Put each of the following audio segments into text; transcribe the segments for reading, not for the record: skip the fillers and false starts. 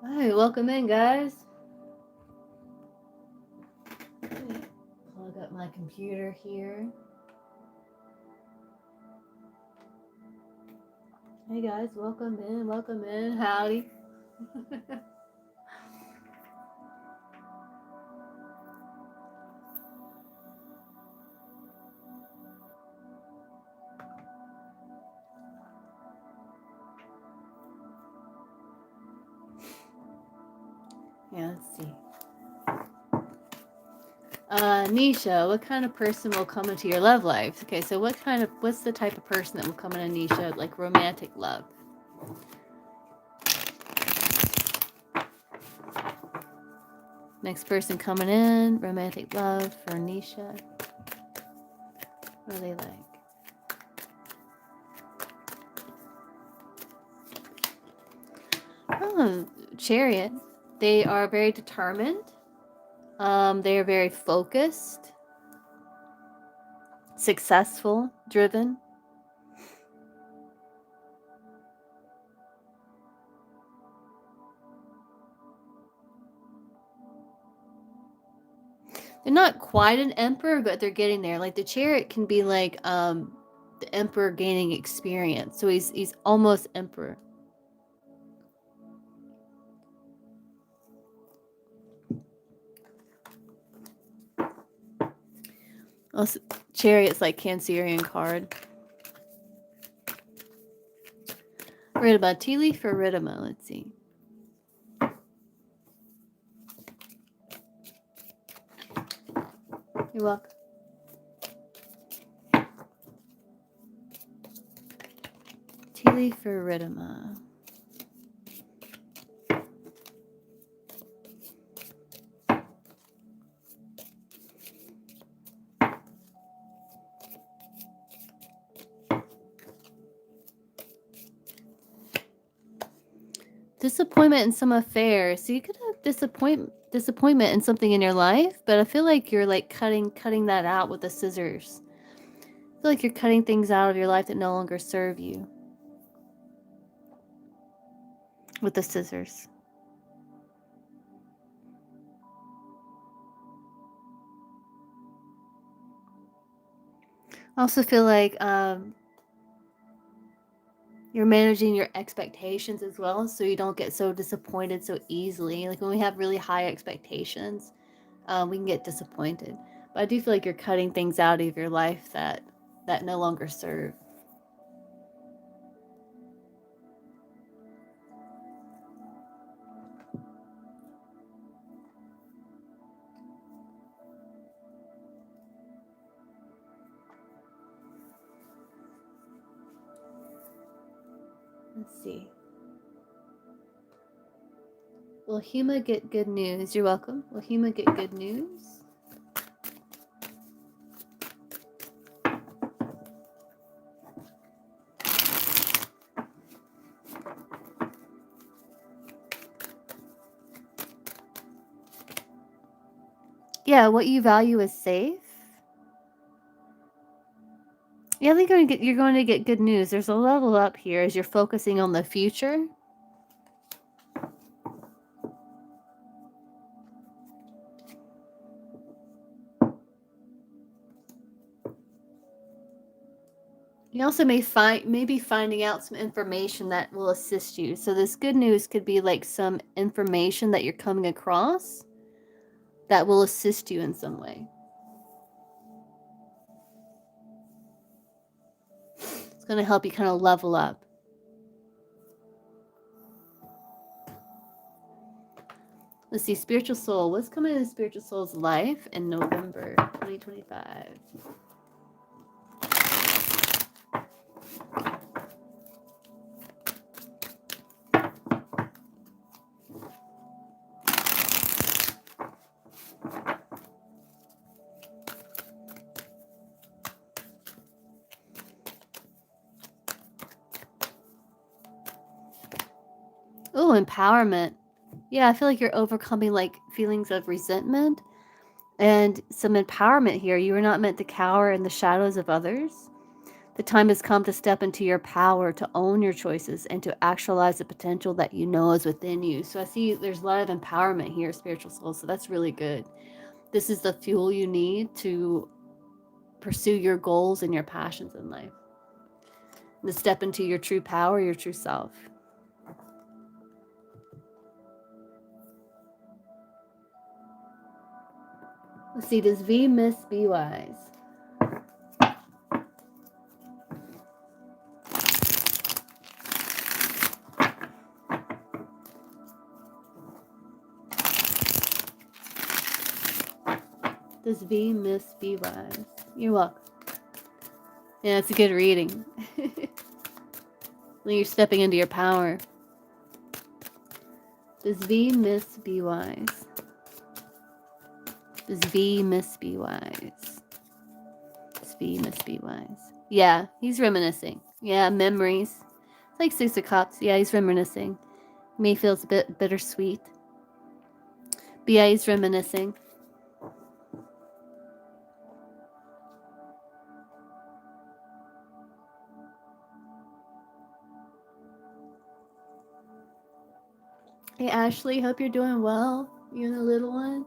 All right, welcome in, guys. Plug up my computer here. Hey guys, welcome in, howdy. Yeah, let's see. Nisha, what kind of person will come into your love life? Okay, so what's the type of person that will come into Nisha, like romantic love? Next person coming in, romantic love for Nisha. What are they like? Oh, Chariot. They are very determined. They are very focused, successful, driven. They're not quite an emperor, but they're getting there. Like the Chariot can be like the emperor gaining experience. So he's almost emperor. Also, Chariot's like Cancerian card. Read about tea leaf or Ridima. Let's see. You're welcome. Tea leaf or Ridima. Disappointment in some affair. So you could have disappointment in something in your life, but I feel like you're like cutting that out with the scissors. I feel like you're cutting things out of your life that no longer serve you with the scissors. I also feel like you're managing your expectations as well, so you don't get so disappointed so easily. Like when we have really high expectations, we can get disappointed. But I do feel like you're cutting things out of your life that no longer serve. Let's see. Will Huma get good news? You're welcome. Will Huma get good news? Yeah, what you value is safe. Yeah, I think you're going to get good news. There's a level up here as you're focusing on the future. You also may be finding out some information that will assist you. So this good news could be like some information that you're coming across that will assist you in some way. It's going to help you kind of level up. Let's see, spiritual soul. What's coming in the spiritual soul's life in November 2025? Oh, empowerment. Yeah, I feel like you're overcoming like feelings of resentment and some empowerment here. You are not meant to cower in the shadows of others. The time has come to step into your power, to own your choices, and to actualize the potential that you know is within you. So I see there's a lot of empowerment here, spiritual soul. So that's really good. This is the fuel you need to pursue your goals and your passions in life. And to step into your true power, your true self. Let's see, does V miss Be Wise? Does V miss Be Wise? You're welcome. Yeah, it's a good reading. When you're stepping into your power. Does V miss Be Wise? Does V miss Be Wise? Does V miss Be Wise? Yeah, he's reminiscing. Yeah, memories. It's like 6 of Cups. Yeah, he's reminiscing. May feels a bit bittersweet. But yeah, he's reminiscing. Hey, Ashley, hope you're doing well. You and the little one.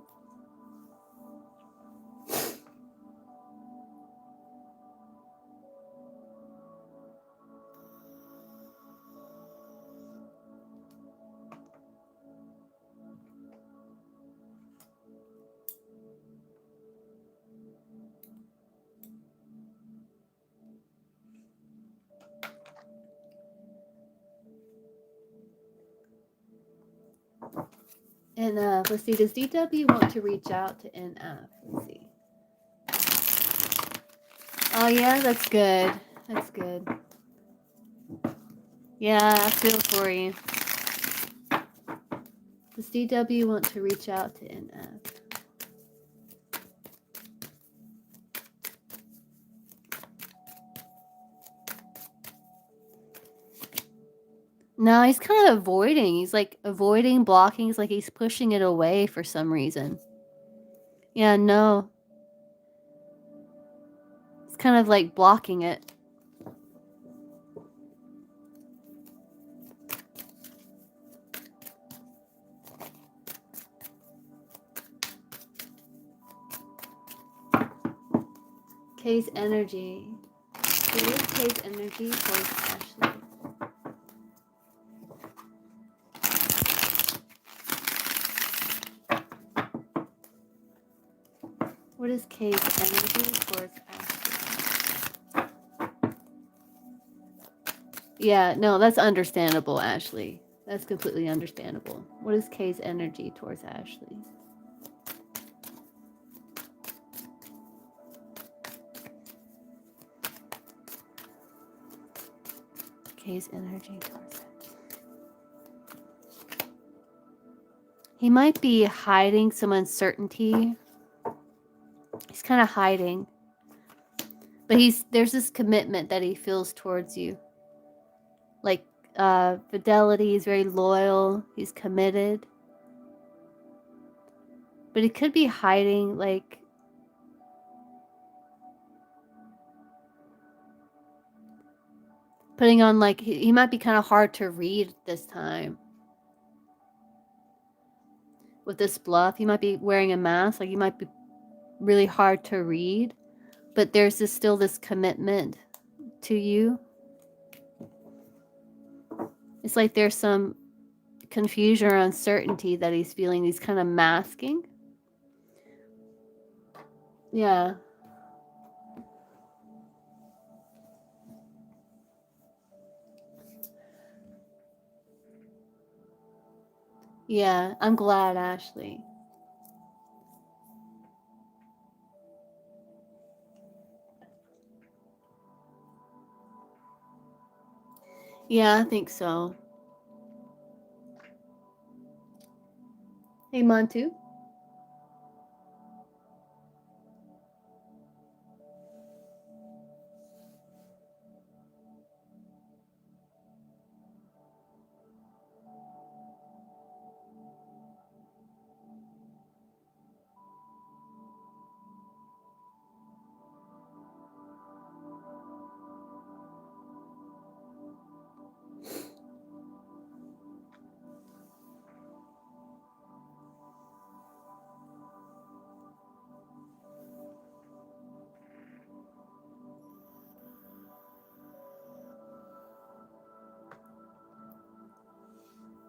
And let's see, does DW want to reach out to NF? Let's see. Oh yeah, that's good. That's good. Yeah, I feel for you. Does DW want to reach out to NF? No, he's kind of avoiding. He's like avoiding, blocking. He's like he's pushing it away for some reason. Yeah, no. It's kind of like blocking it. Kay's energy. What is Kay's energy towards Ashley? What is Kay's energy towards Ashley? Yeah, no, that's understandable, Ashley. That's completely understandable. What is Kay's energy towards Ashley? Kay's energy towards it. He might be hiding some uncertainty. He's kind of hiding. But there's this commitment that he feels towards you. Like fidelity, he's very loyal, he's committed. But he could be hiding like putting on like he might be kind of hard to read this time. With this bluff, he might be wearing a mask, like he might be really hard to read, but there's still this commitment to you. It's like there's some confusion or uncertainty that he's feeling. He's kind of masking. Yeah. Yeah, I'm glad, Ashley. Yeah, I think so. Hey, Montu.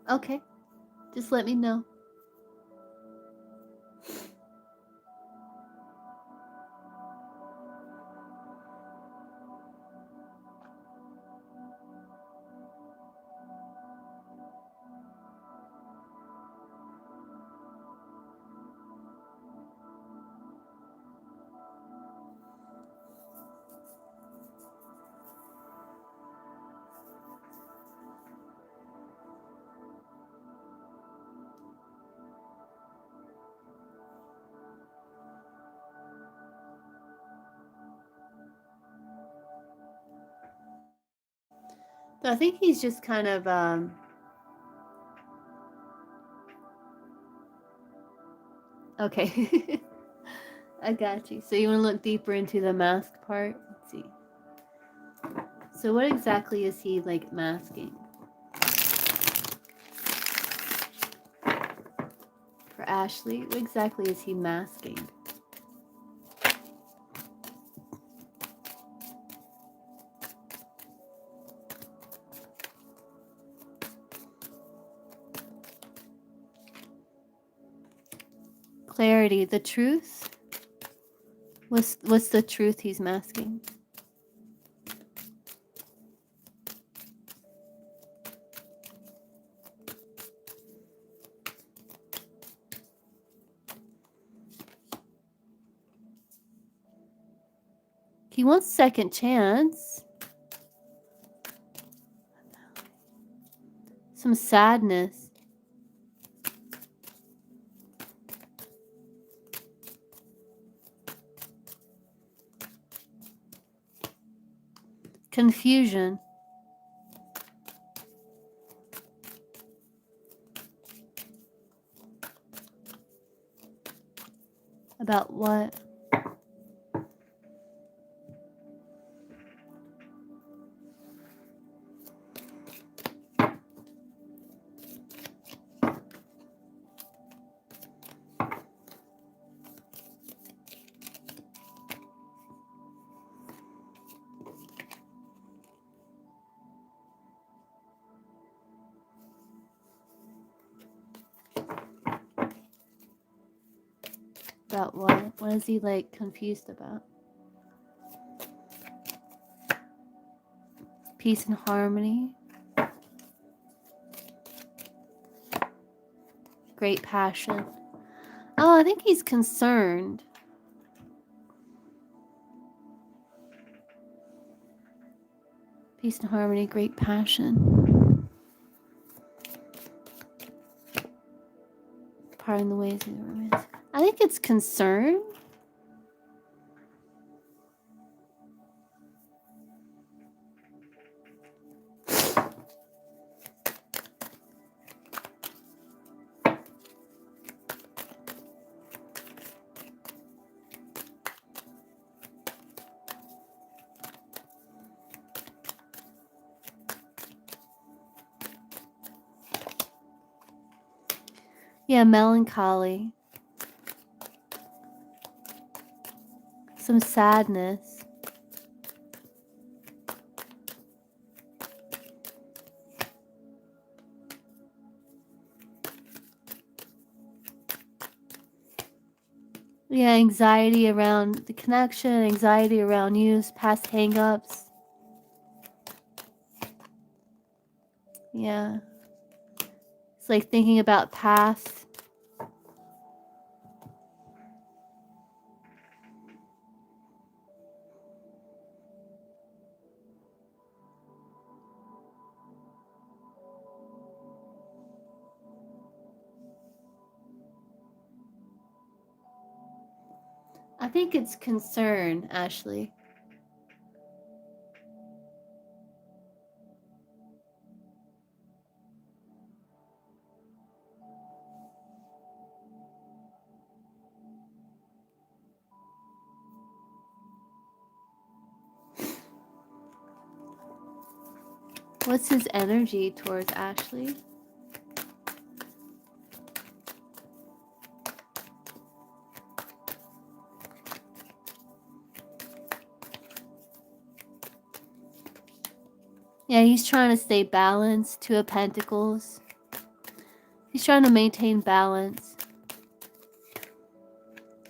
Okay. Just let me know. So I think he's just kind of okay. I got you. So you want to look deeper into the mask part? Let's see. So what exactly is he like masking? For Ashley, what exactly is he masking? Clarity, the truth? What's the truth he's masking? He wants second chance. Some sadness. Confusion. About what? About what? What is he like confused about? Peace and harmony. Great passion. Oh, I think he's concerned. Peace and harmony, great passion. Pardon the ways of the romance. I think it's concern. Yeah, melancholy. Some sadness. Yeah, anxiety around the connection, anxiety around use, past hang-ups. Yeah. It's like thinking about past. I think it's concern, Ashley. What's his energy towards Ashley? Yeah, he's trying to stay balanced. Two of Pentacles. He's trying to maintain balance.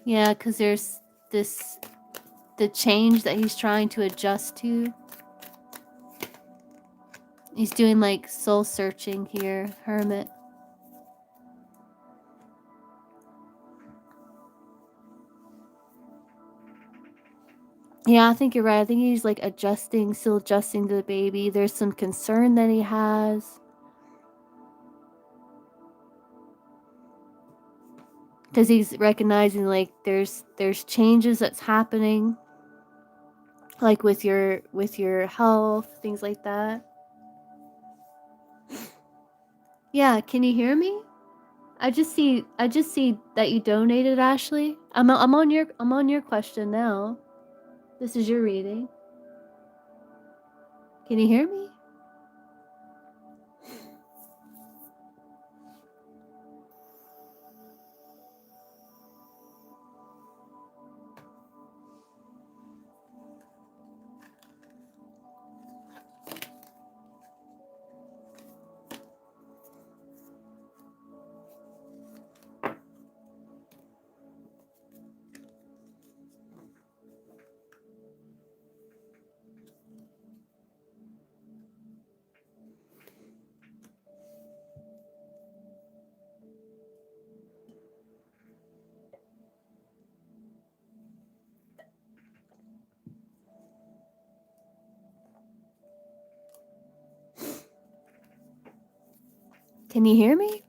Yeah, because there's the change that he's trying to adjust to. He's doing like soul searching here, Hermit. Yeah, I think you're right. I think he's like still adjusting to the baby. There's some concern that he has. Because he's recognizing like there's changes that's happening. Like with your health, things like that. Yeah, can you hear me? I just see that you donated, Ashley. I'm on your question now. This is your reading. Can you hear me? Can you hear me?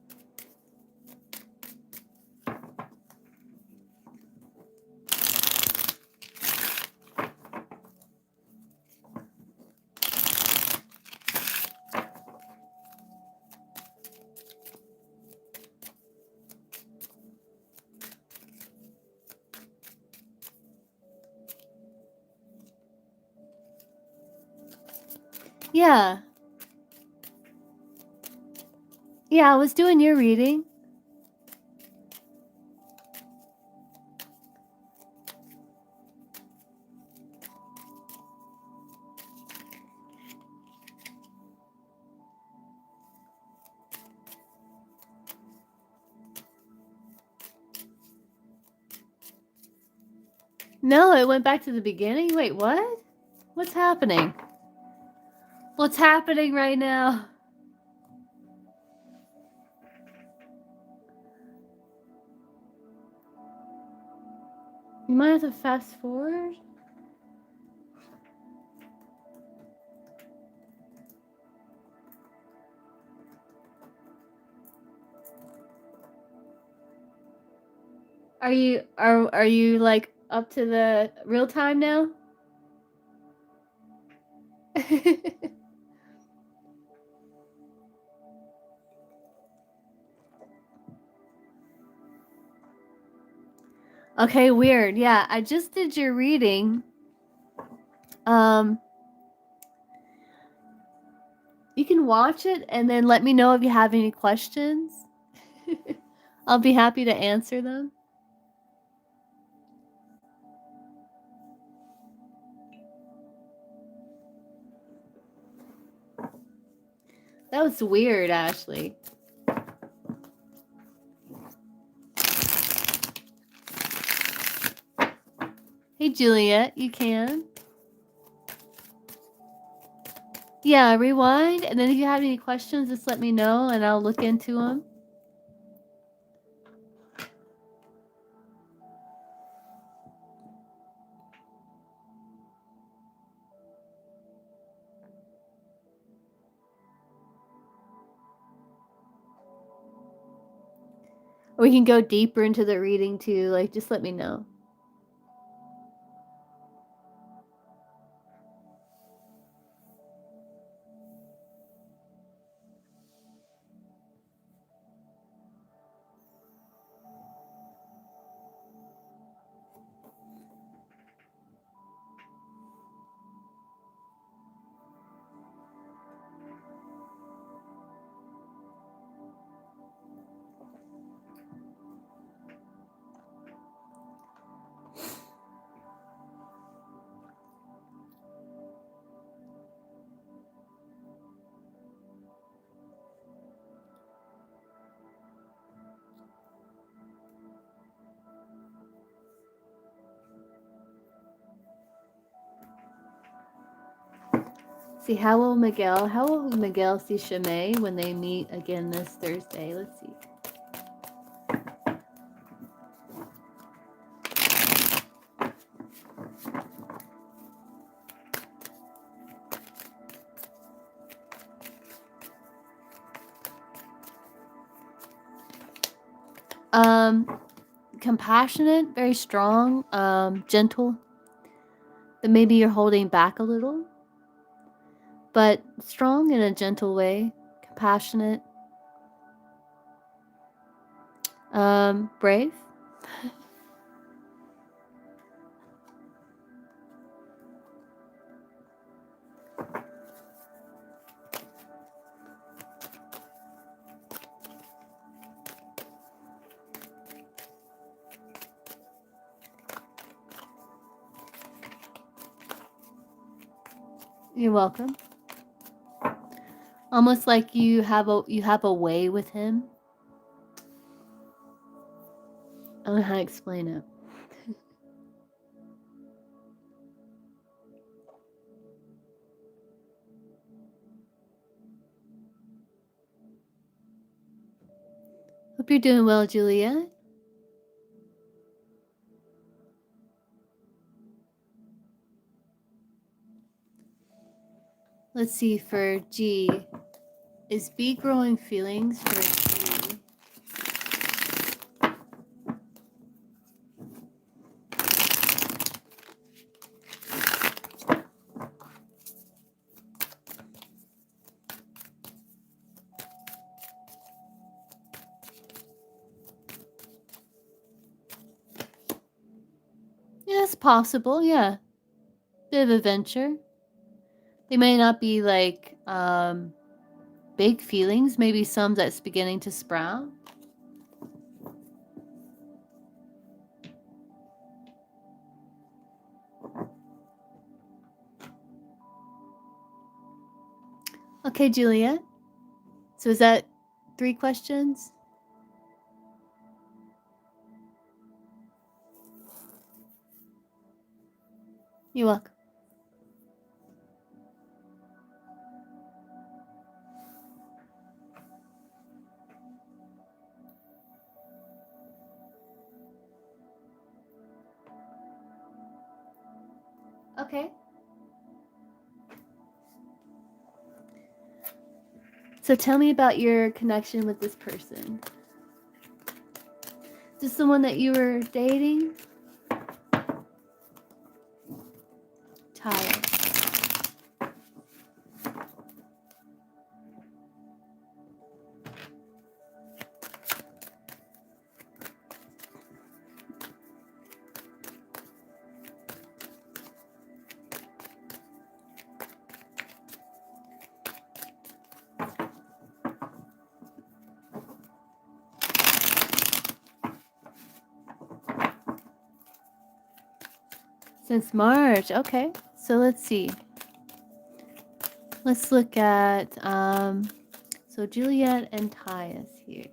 Yeah. Yeah, I was doing your reading. No, it went back to the beginning. Wait, what? What's happening? What's happening right now? You might have to fast forward. Are you like up to the real time now? Okay, weird. Yeah, I just did your reading. You can watch it and then let me know if you have any questions. I'll be happy to answer them. That was weird, Ashley. Hey, Juliet, you can. Yeah, rewind, and then if you have any questions, just let me know, and I'll look into them. Or we can go deeper into the reading, too. Like, just let me know. See, how will Miguel see Shimei when they meet again this Thursday? Let's see. Compassionate, very strong, gentle. That maybe you're holding back a little, but strong in a gentle way. Compassionate. Brave. You're welcome. Almost like you have a way with him. I don't know how to explain it. Hope you're doing well, Julia. Let's see for G. Is B growing feelings for G? Yeah, it's possible, yeah. Bit of adventure. They may not be like big feelings, maybe some that's beginning to sprout. Okay, Juliet. So is that 3 questions? You're welcome. Okay. So tell me about your connection with this person. Is this someone that you were dating? Tired. Since March, okay. So let's see. Let's look at so Juliet and Tyus here.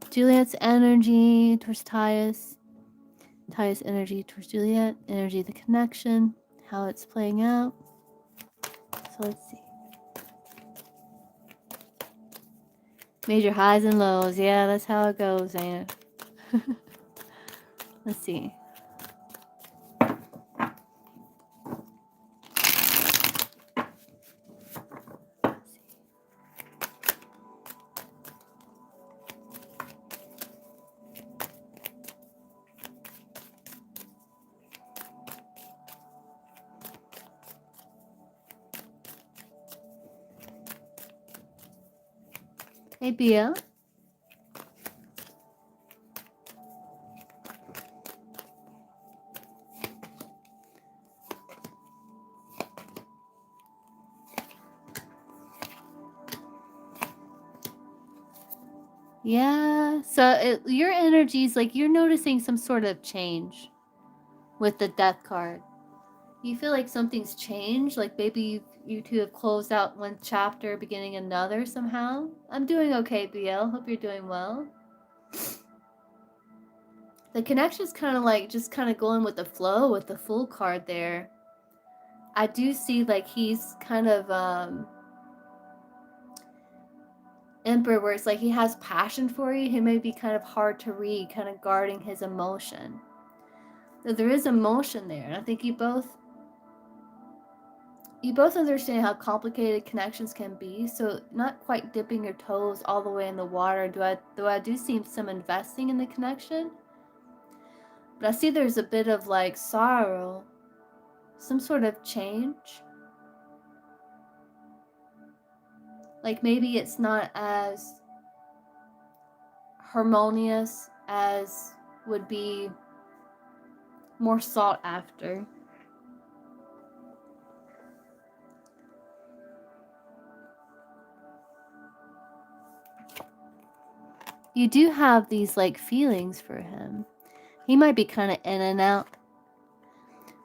Juliet's energy towards Tyus. Tyus' energy towards Juliet. Energy of the connection. How it's playing out. So let's see. Major highs and lows. Yeah, that's how it goes, Anna. Let's see. Hey, Bia. Yeah, so your energy's like you're noticing some sort of change with the death card. You feel like something's changed, like maybe you two have closed out one chapter, beginning another somehow. I'm doing okay, BL. Hope you're doing well. The connection's kind of like just kind of going with the flow with the Fool card there. I do see like he's kind of Emperor, where it's like he has passion for you. He may be kind of hard to read, kind of guarding his emotion. So there is emotion there, and I think you both understand how complicated connections can be. So not quite dipping your toes all the way in the water. Do I do see some investing in the connection, but I see there's a bit of like sorrow, some sort of change. Like maybe it's not as harmonious as would be more sought after. You do have these like feelings for him. He might be kind of in and out.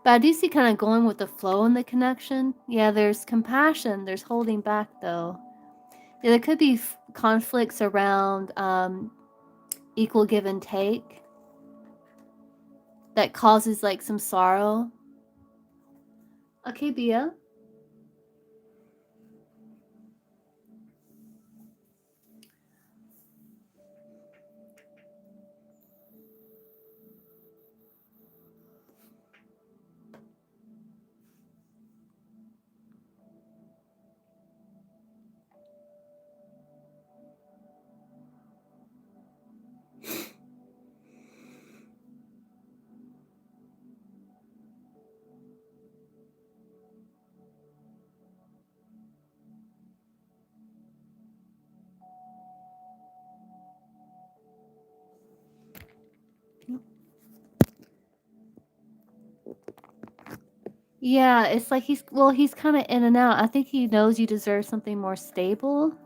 But I do see kind of going with the flow in the connection. Yeah, there's compassion. There's holding back though. Yeah, there could be conflicts around equal give and take that causes like some sorrow. Okay, Bia. Yeah, it's like he's kind of in and out. I think he knows you deserve something more stable.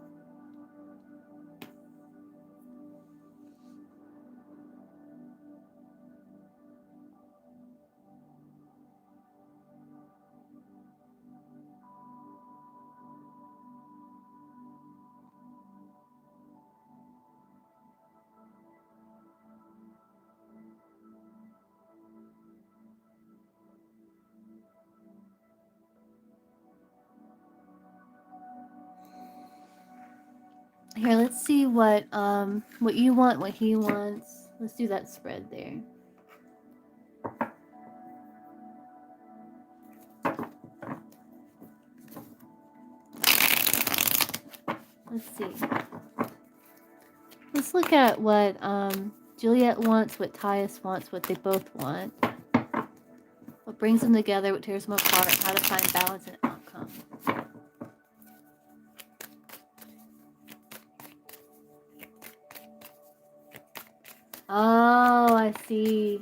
Here, let's see what you want, what he wants. Let's do that spread there. Let's see. Let's look at what Juliet wants, what Tyus wants, what they both want. What brings them together, what tears them apart, how to find balance and outcome. Oh, I see.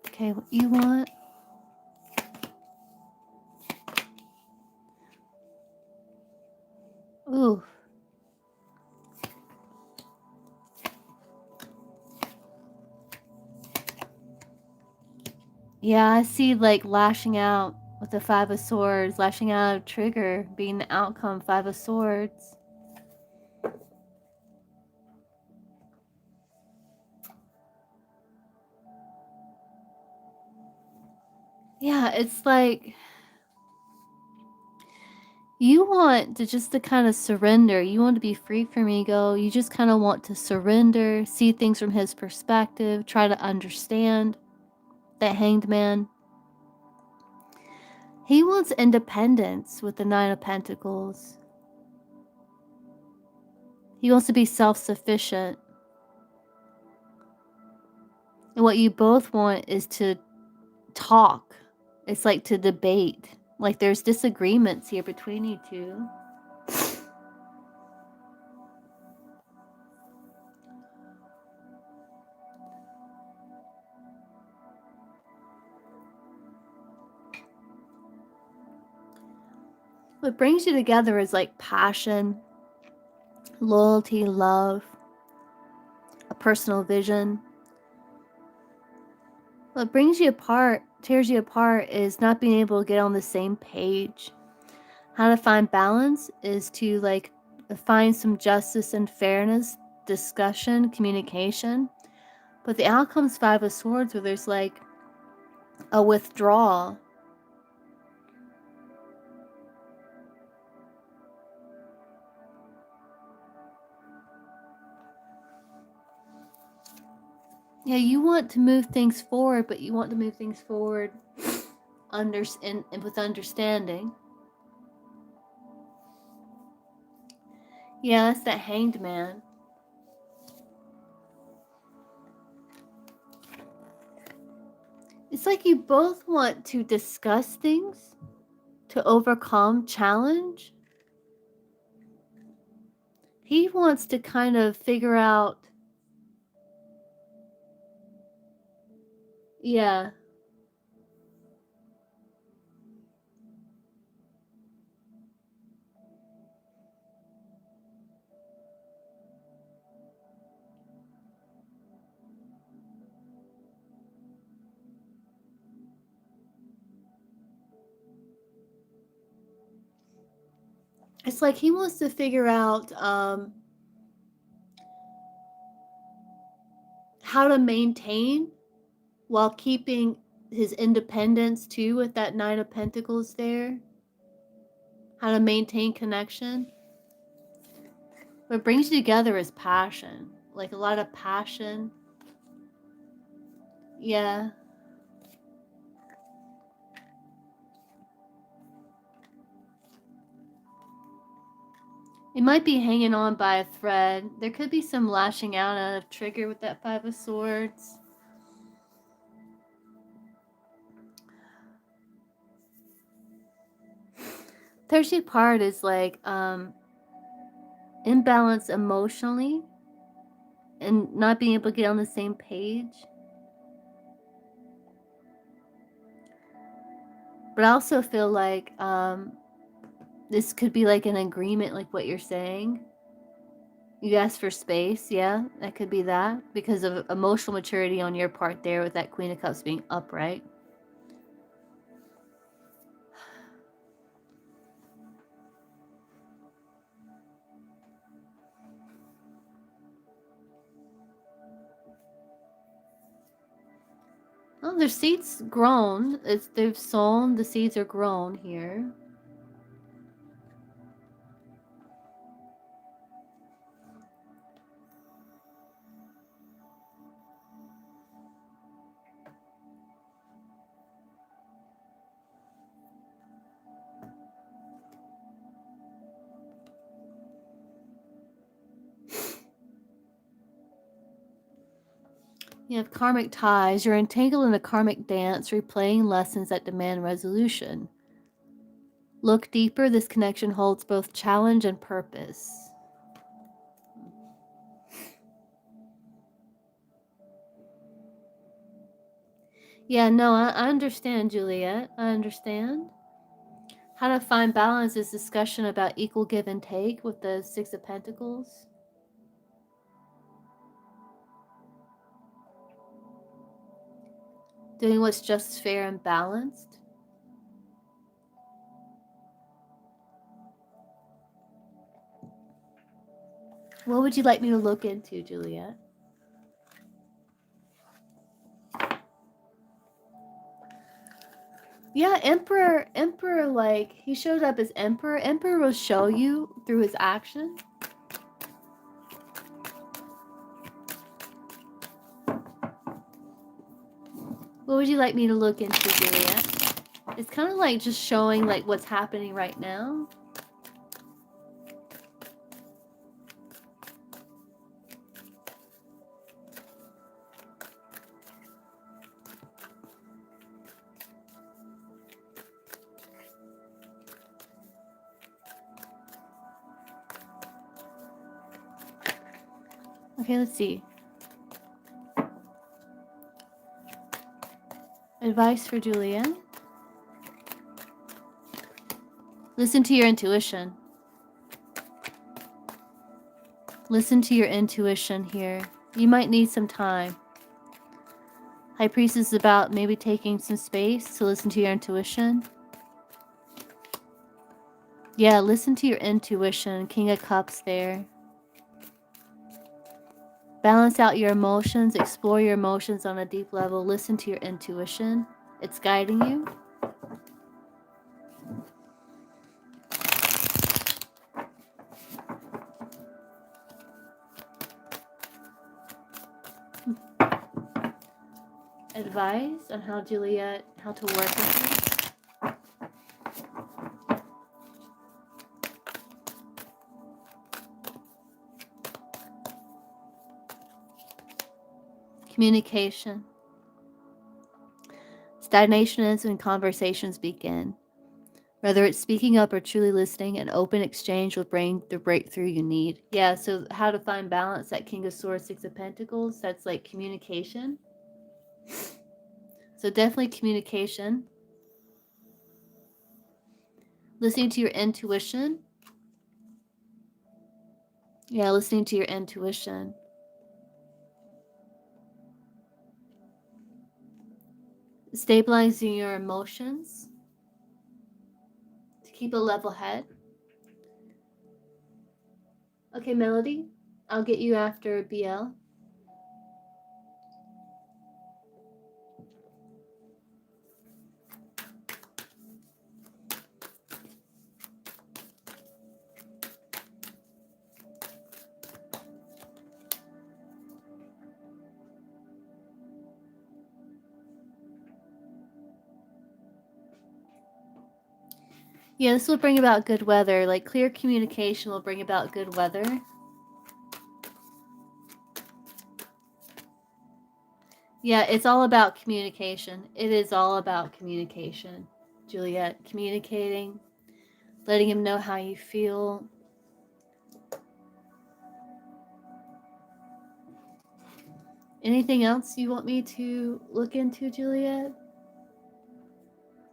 Okay, what you want? Ooh. Yeah, I see like lashing out with the Five of Swords, lashing out of trigger being the outcome, Five of Swords. Yeah, it's like you want to just to kind of surrender. You want to be free from ego. You just kind of want to surrender, see things from his perspective, try to understand that Hanged Man. He wants independence with the Nine of Pentacles. He wants to be self-sufficient. And what you both want is to talk It's like to debate. Like there's disagreements here between you two. What brings you together is like passion, loyalty, love, a personal vision. What brings you apart, tears you apart, is not being able to get on the same page. How to find balance is to like find some justice and fairness, discussion, communication. But the outcome's Five of Swords, where there's like a withdrawal. Yeah, you want to move things forward, but you want to move things forward and with understanding. Yeah, that's that Hanged Man. It's like you both want to discuss things to overcome challenge. He wants to kind of figure out. Yeah. It's like he wants to figure out how to maintain while keeping his independence too, with that Nine of Pentacles there. How to maintain connection. What brings you together is passion. Like a lot of passion. Yeah. It might be hanging on by a thread. There could be some lashing out of trigger with that Five of Swords. Thirsty part is like imbalance emotionally and not being able to get on the same page. But I also feel like this could be like an agreement, like what you're saying. You asked for space, yeah, that could be that, because of emotional maturity on your part there with that Queen of Cups being upright. Oh, their seeds grown. They've sown. The seeds are grown here. You have karmic ties. You're entangled in a karmic dance, replaying lessons that demand resolution. Look deeper. This connection holds both challenge and purpose. Yeah, no, I understand, Juliet. I understand. How to find balance is discussion about equal give and take with the Six of Pentacles. Doing what's just, fair, and balanced. What would you like me to look into, Juliet? Yeah, Emperor, like, he showed up as Emperor. Emperor will show you through his action. What would you like me to look into, Juliet? It's kind of like just showing like what's happening right now. Okay, let's see. Advice for Juliet. Listen to your intuition. Listen to your intuition here. You might need some time. High Priestess is about maybe taking some space to listen to your intuition. Yeah, listen to your intuition. King of Cups there. Balance out your emotions. Explore your emotions on a deep level. Listen to your intuition. It's guiding you. Advice on how to work with it. Communication. Stagnation is when conversations begin. Whether it's speaking up or truly listening, an open exchange will bring the breakthrough you need. Yeah, so how to find balance, that King of Swords, Six of Pentacles, that's like communication. So definitely communication. Listening to your intuition. Yeah, listening to your intuition. Stabilizing your emotions. To keep a level head. Okay, Melody, I'll get you after BL. Yeah, this will bring about good weather. Like clear communication will bring about good weather. Yeah, it's all about communication. It is all about communication, Juliet. Communicating, letting him know how you feel. Anything else you want me to look into, Juliet?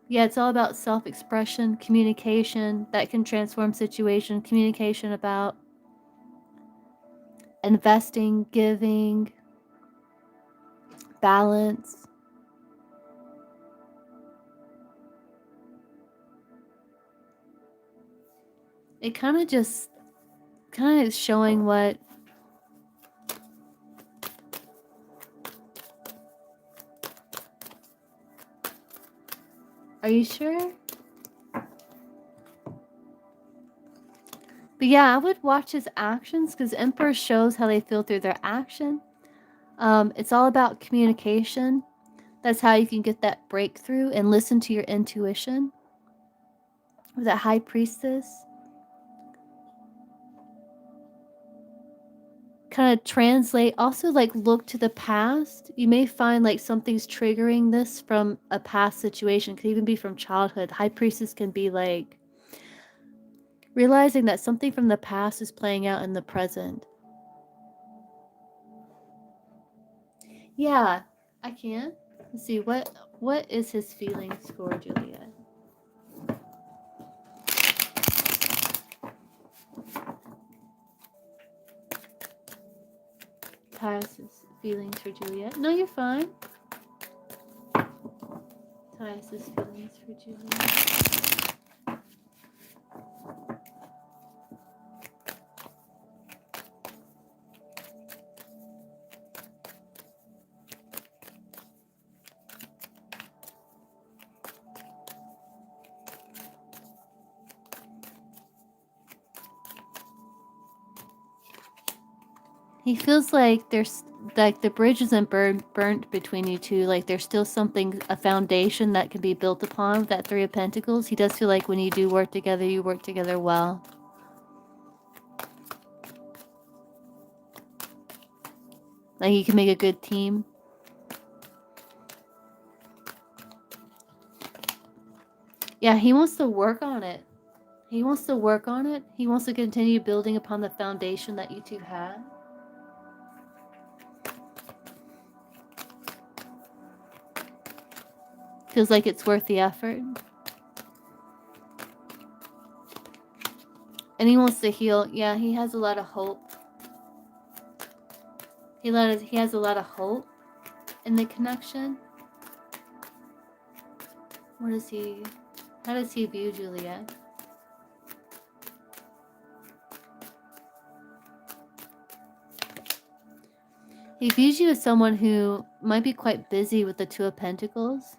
Yeah, it's all about self-expression, communication that can transform situation, communication about investing, giving, balance. It kind of is showing what Are you sure? But yeah, I would watch his actions because Emperor shows how they feel through their action. It's all about communication. That's how you can get that breakthrough and listen to your intuition. With that High Priestess. Kind of translate. Also, like, look to the past. You may find like something's triggering this from a past situation. Could even be from childhood. High Priestess can be like realizing that something from the past is playing out in the present. Yeah, I can. Let's see, what is his feelings for Juliet? Tyus's feelings for Juliet. No, you're fine. Tyus's feelings for Juliet. He feels like there's like the bridge isn't burnt between you two. Like there's still something, a foundation that can be built upon with that Three of Pentacles. He does feel like when you do work together, you work together well. Like you can make a good team. Yeah, he wants to work on it. He wants to work on it. He wants to continue building upon the foundation that you two had. Feels like it's worth the effort. And he wants to heal. Yeah, he has a lot of hope. He has a lot of hope in the connection. How does he view Juliet? He views you as someone who might be quite busy with the Two of Pentacles,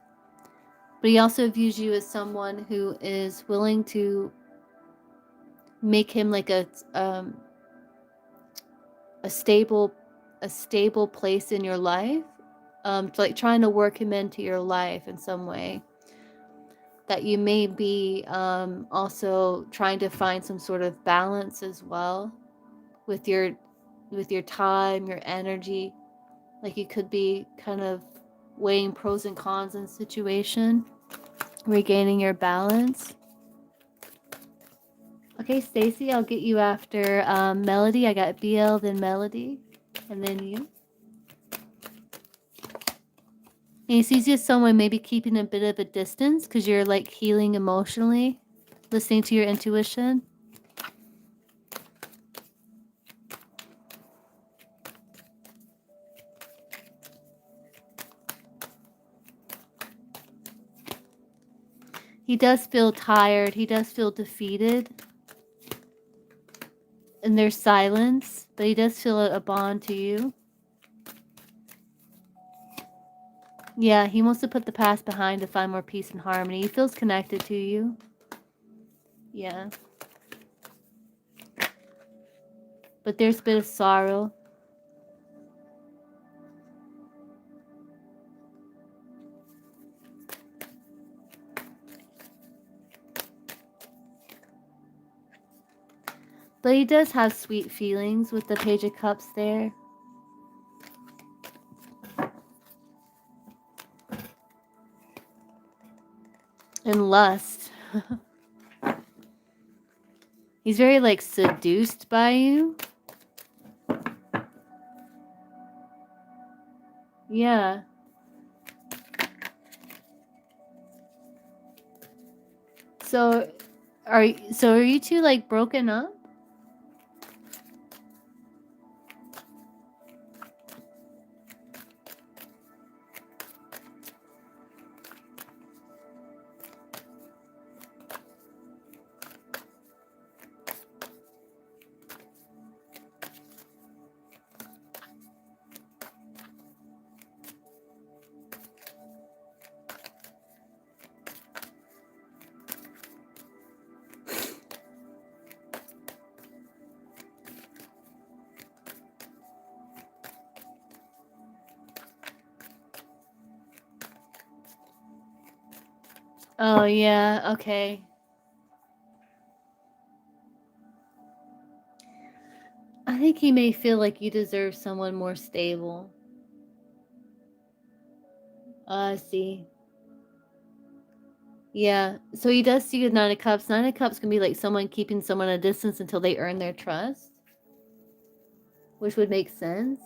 but he also views you as someone who is willing to make him like a stable place in your life, like trying to work him into your life in some way. That you may be also trying to find some sort of balance as well with your time, your energy. Like you could be kind of weighing pros and cons in the situation, regaining your balance. Okay, Stacy, I'll get you after Melody. I got BL, then Melody, and then you. And he sees you as someone maybe keeping a bit of a distance because you're like healing emotionally, listening to your intuition. He does feel tired. He does feel defeated. And there's silence, but he does feel a bond to you. Yeah, he wants to put the past behind to find more peace and harmony. He feels connected to you. Yeah. But there's a bit of sorrow. But he does have sweet feelings with the Page of Cups there. And lust. He's very like seduced by you. Yeah. So are you two like broken up? Oh yeah, okay. I think he may feel like you deserve someone more stable. I see. Yeah, so he does see you with Nine of Cups. Nine of Cups can be like someone keeping someone at a distance until they earn their trust, which would make sense.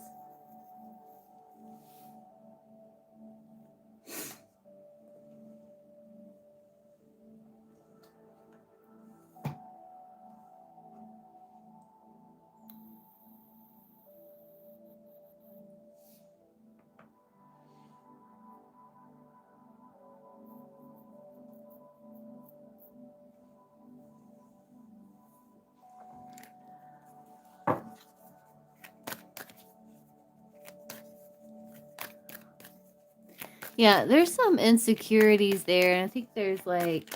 Yeah, there's some insecurities there, and I think there's like...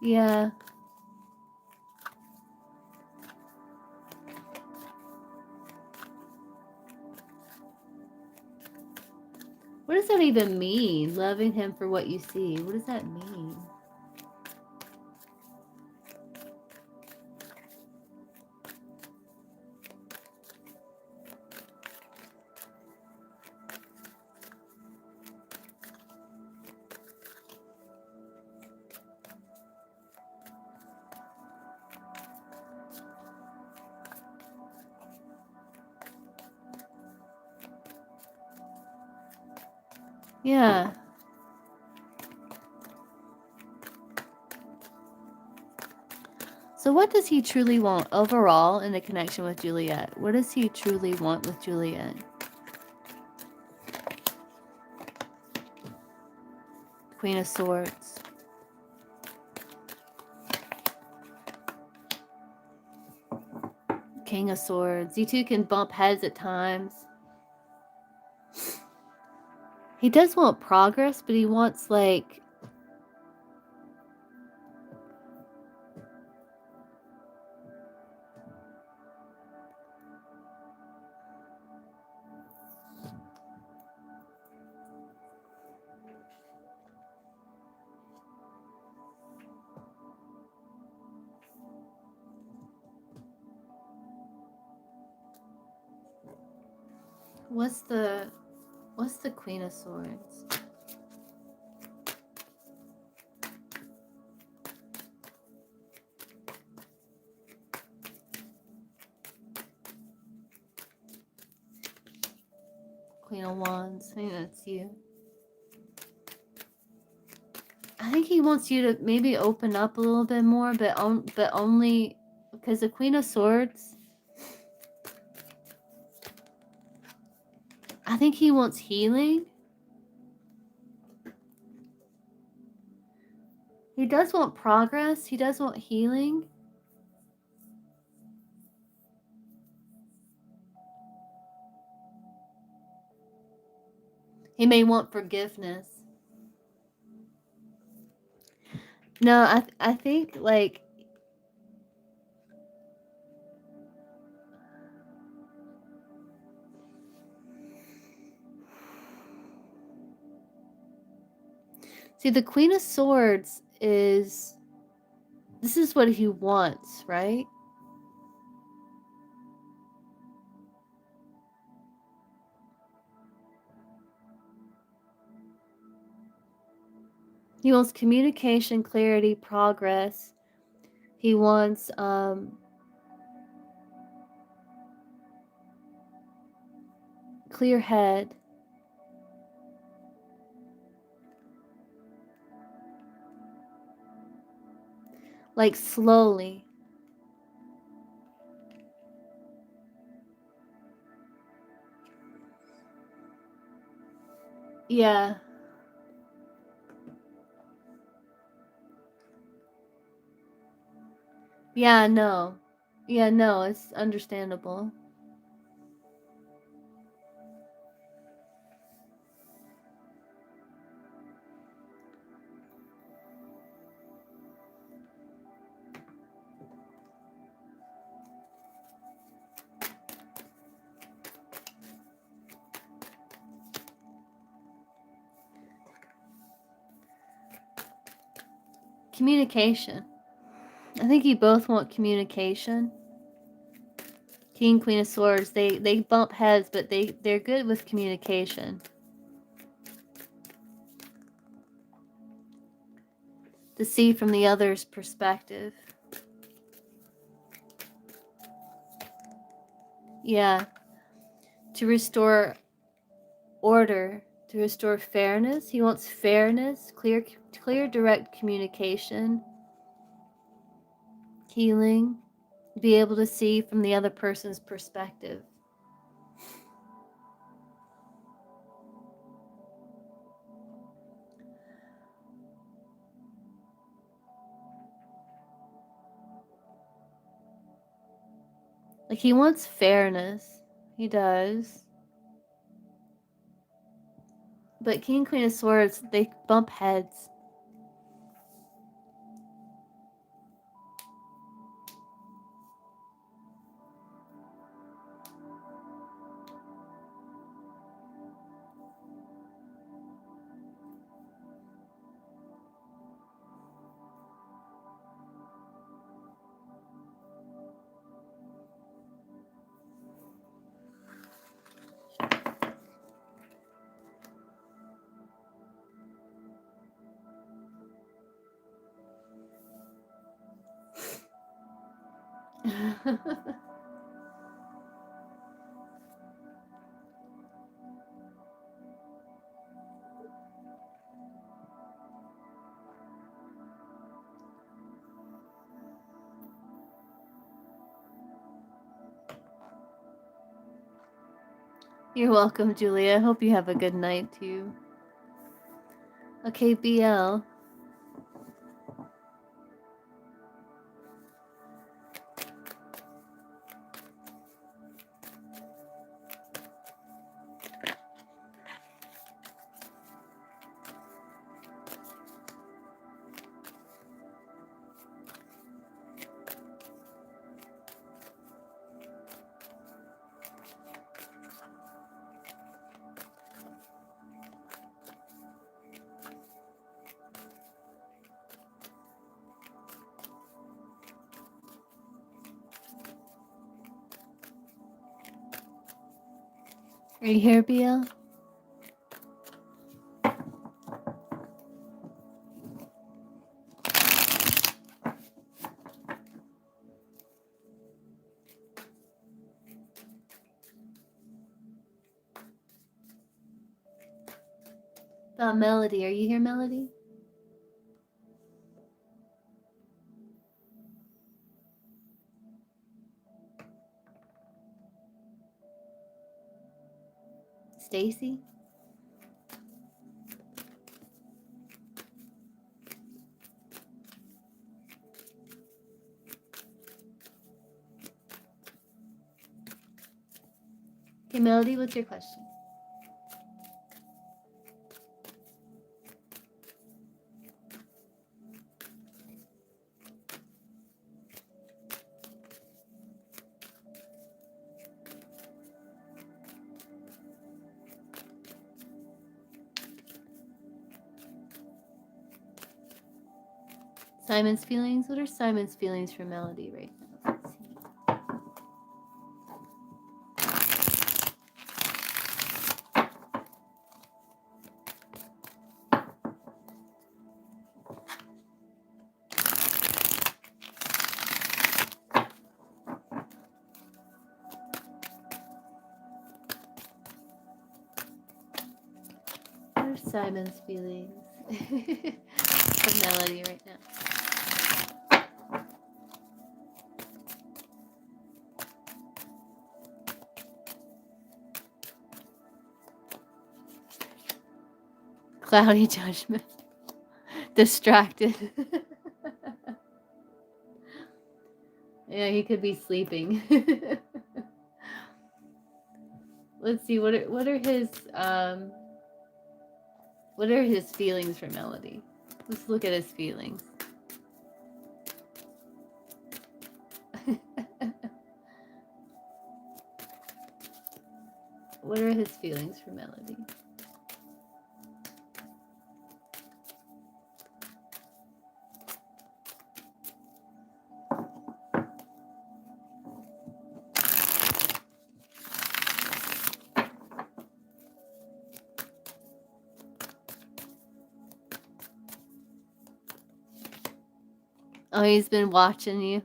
Yeah. What does that even mean? Loving him for what you see. What does that mean? Yeah. So what does he truly want overall in a connection with Juliet? What does he truly want with Juliet? Queen of Swords. King of Swords. You two can bump heads at times. He does want progress, but he wants, like... What's the Queen of Swords? Queen of Wands. I think that's you. I think he wants you to maybe open up a little bit more, but only because the Queen of Swords, I think he wants healing. He does want progress. He does want healing. He may want forgiveness. No, I think, like... See, the Queen of Swords is... This is what he wants, right? He wants communication, clarity, progress. He wants clear head. Like slowly. Yeah. Yeah, no. Yeah, no, it's understandable. Communication. I think you both want communication. King, Queen of Swords, they bump heads, but they're good with communication. To see from the other's perspective. Yeah. To restore order, to restore fairness. He wants fairness, clear, direct communication, healing, be able to see from the other person's perspective. Like, he wants fairness. He does. But King, Queen of Swords, they bump heads. You're welcome, Julia. I hope you have a good night too. Okay, BL. Are you here, BL? Melody. Are you here, Melody? Stacy? Okay, Melody, what's your question? Simon's feelings? What are Simon's feelings for Melody right now? Let's see. What are Simon's feelings for Melody right now? Cloudy judgment. Distracted. Yeah, he could be sleeping. Let's see, what are his feelings for Melody? Let's look at his feelings. What are his feelings for Melody? Oh, he's been watching you.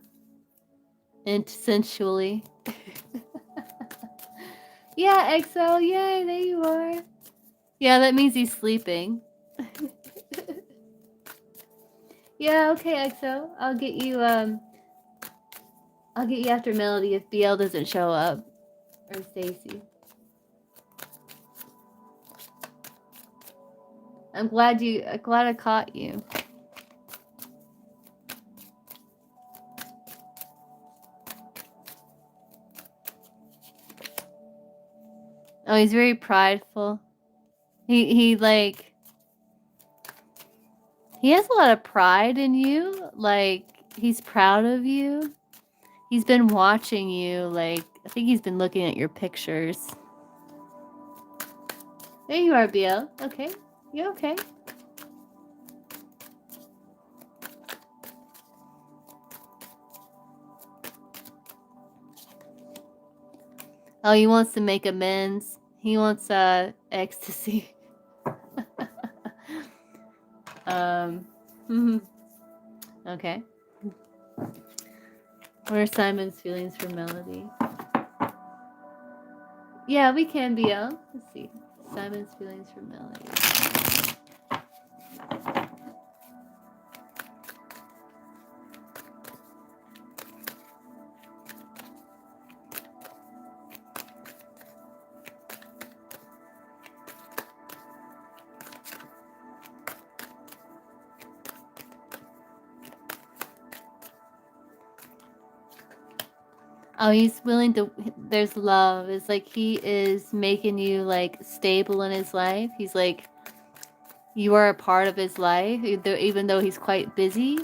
And sensually. Yeah, EXO, yay, there you are. Yeah, that means he's sleeping. Yeah, okay, EXO. I'll get you after Melody if BL doesn't show up. Or Stacy. I'm glad I caught you. Oh, he's very prideful. He has a lot of pride in you. Like, he's proud of you. He's been watching you. Like, I think he's been looking at your pictures. There you are, BL. Okay. You okay? Oh, he wants to make amends. He wants ecstasy. Okay. What are Simon's feelings for Melody? Yeah, we can be Let's see. Simon's feelings for Melody. Oh, he's willing to. There's love. It's like he is making you like stable in his life. He's like, you are a part of his life, even though he's quite busy.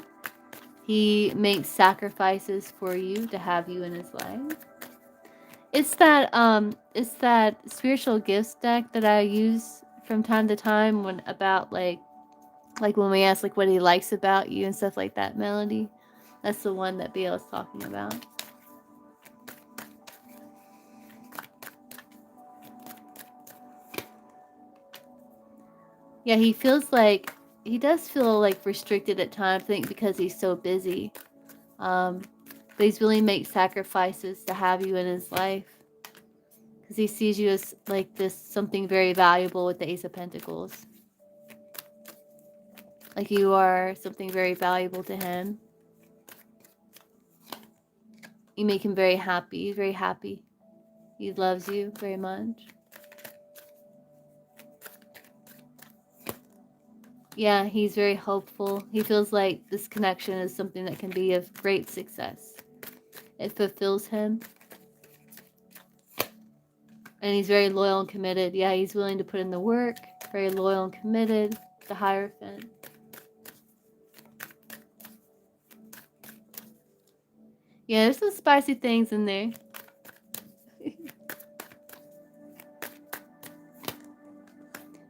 He makes sacrifices for you to have you in his life. It's that spiritual gifts deck that I use from time to time when about like when we ask like what he likes about you and stuff like that, Melody. That's the one that BL is talking about. Yeah, he does feel like restricted at times, I think because he's so busy. But he's willing to make sacrifices to have you in his life. Because he sees you as like this something very valuable with the Ace of Pentacles. Like you are something very valuable to him. You make him very happy. He's very happy. He loves you very much. Yeah, he's very hopeful. He feels like this connection is something that can be of great success. It fulfills him. And he's very loyal and committed. Yeah, he's willing to put in the work. Very loyal and committed. The Hierophant. Yeah, there's some spicy things in there.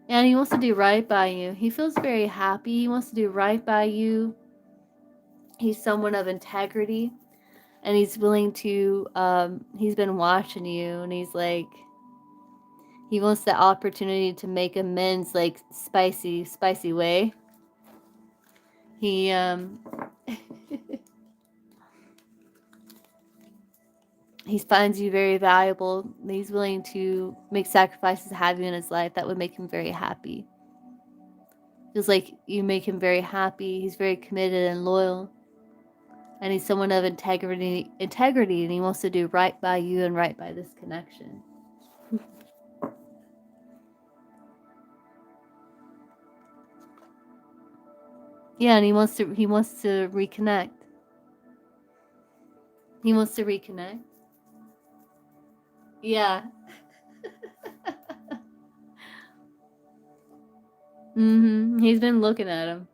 And he wants to do right by you. He feels very happy. He wants to do right by you. He's someone of integrity. And he's willing to, he's been watching you. And he's like, he wants the opportunity to make amends, like, spicy way. He, he finds you very valuable. He's willing to make sacrifices to have you in his life. That would make him very happy. Feels like you make him very happy. He's very committed and loyal. And he's someone of integrity, and he wants to do right by you and right by this connection. Yeah, and he wants to reconnect. He wants to reconnect. Yeah. He's been looking at him.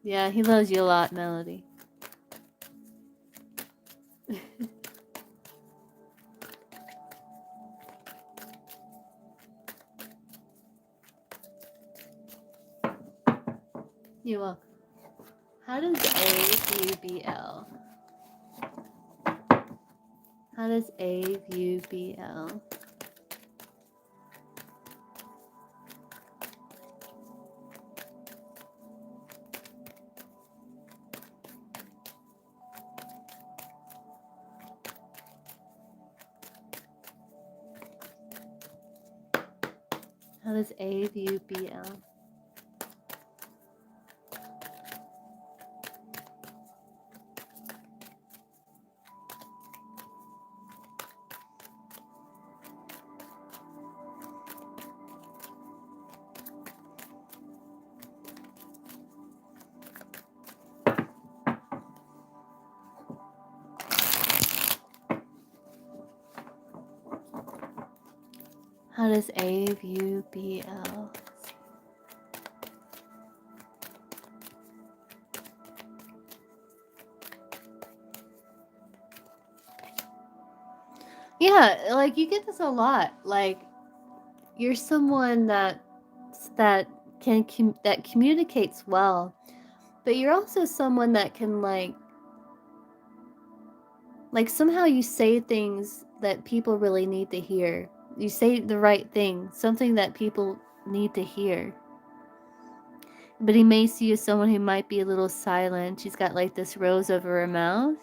Yeah, he loves you a lot, Melody. You're welcome. How does A view BL? How does A view BL? How does A view BL? How does A view BL? Yeah, like you get this a lot. Like you're someone that that communicates well, but you're also someone that can like somehow you say things that people really need to hear. You say the right thing, something that people need to hear. But he may see you as someone who might be a little silent. She's got like this rose over her mouth.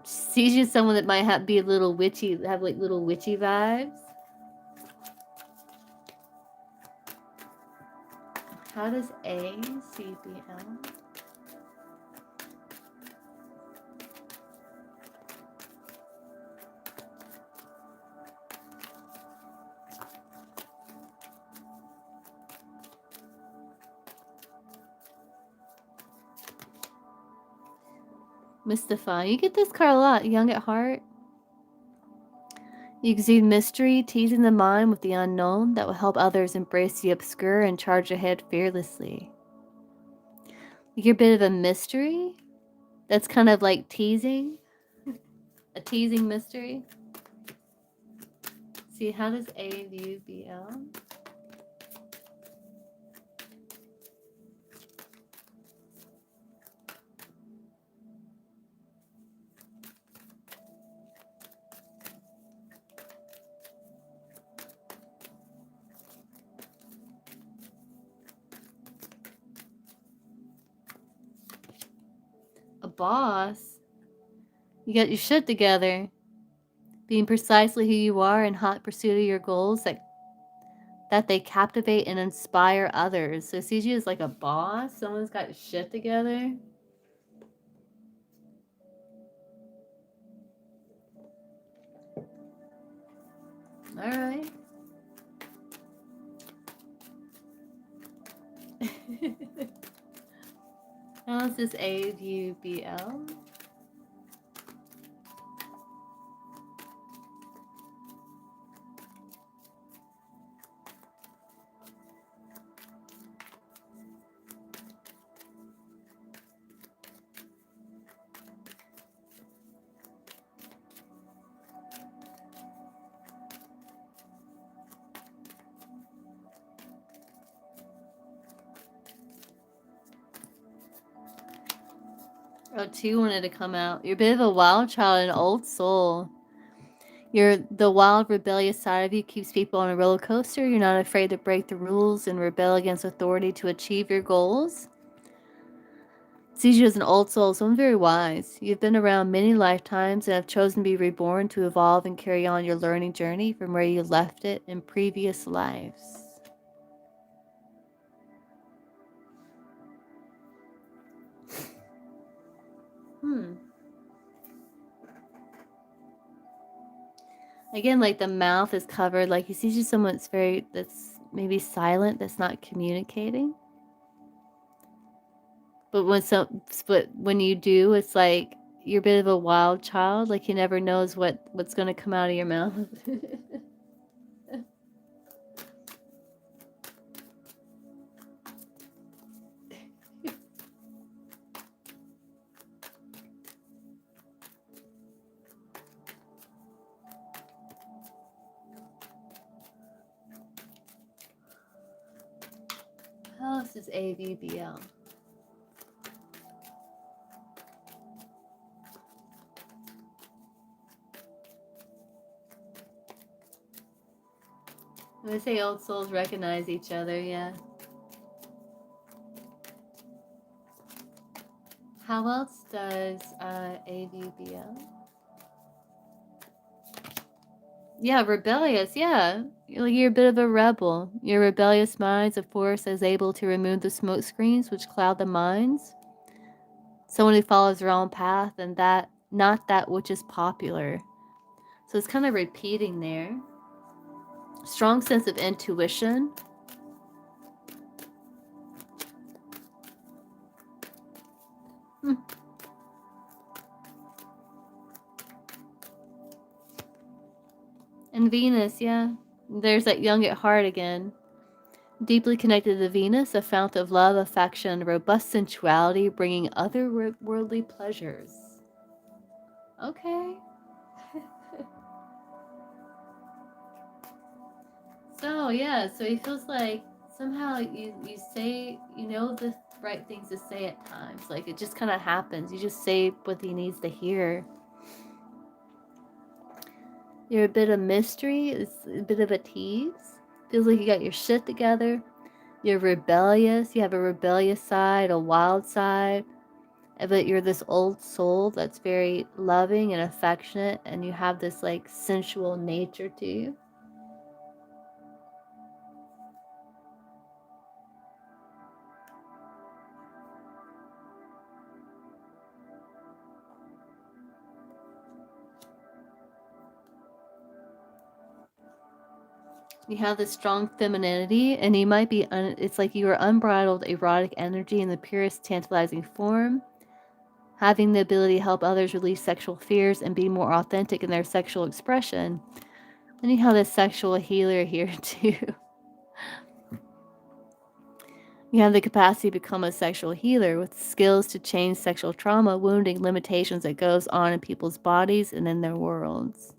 She's just someone that might be a little witchy, have like little witchy vibes. How does A, C, B, L? Mystify. You get this card a lot. Young at heart. You exude mystery, teasing the mind with the unknown that will help others embrace the obscure and charge ahead fearlessly. You're a bit of a mystery. That's kind of like teasing. A teasing mystery. See, how does A view BL? A boss? You got your shit together. Being precisely who you are in hot pursuit of your goals that they captivate and inspire others. So sees you as like a boss. Someone's got shit together. All right. How is this A view BL? Oh, 2 wanted to come out. You're a bit of a wild child, an old soul. The wild, rebellious side of you keeps people on a roller coaster. You're not afraid to break the rules and rebel against authority to achieve your goals. Sees you as an old soul, someone very wise. You've been around many lifetimes and have chosen to be reborn to evolve and carry on your learning journey from where you left it in previous lives. Again, like the mouth is covered, like he sees you someone that's maybe silent, that's not communicating. But when you do, it's like you're a bit of a wild child, like he never knows what's gonna come out of your mouth. How else is AVBL? When I say old souls recognize each other, yeah. How else does AVBL? Yeah, rebellious, yeah. You're a bit of a rebel. Your rebellious mind's a force that's able to remove the smoke screens which cloud the minds. Someone who follows their own path and that not that which is popular. So it's kind of repeating there. Strong sense of intuition. And Venus, yeah. There's that young at heart again. Deeply connected to Venus, a fount of love, affection, robust sensuality, bringing otherworldly pleasures. Okay. So, yeah, so he feels like somehow you say, you know the right things to say at times. Like, it just kind of happens. You just say what he needs to hear. You're a bit of mystery. It's a bit of a tease. Feels like you got your shit together. You're rebellious. You have a rebellious side, a wild side, but you're this old soul that's very loving and affectionate, and you have this like sensual nature to you. You have this strong femininity, and you might be, it's like you are unbridled erotic energy in the purest tantalizing form, having the ability to help others release sexual fears and be more authentic in their sexual expression. And you have this sexual healer here too. You have the capacity to become a sexual healer with skills to change sexual trauma, wounding, limitations that goes on in people's bodies and in their worlds.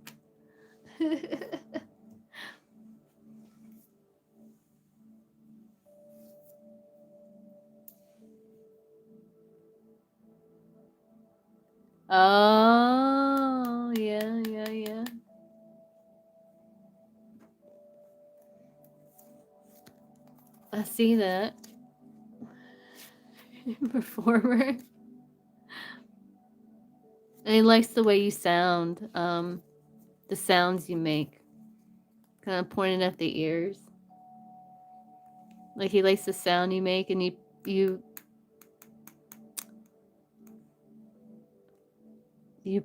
Oh, yeah, yeah, yeah. I see that. Performer. And he likes the way you sound, the sounds you make, kind of pointing at the ears. Like he likes the sound you make, and you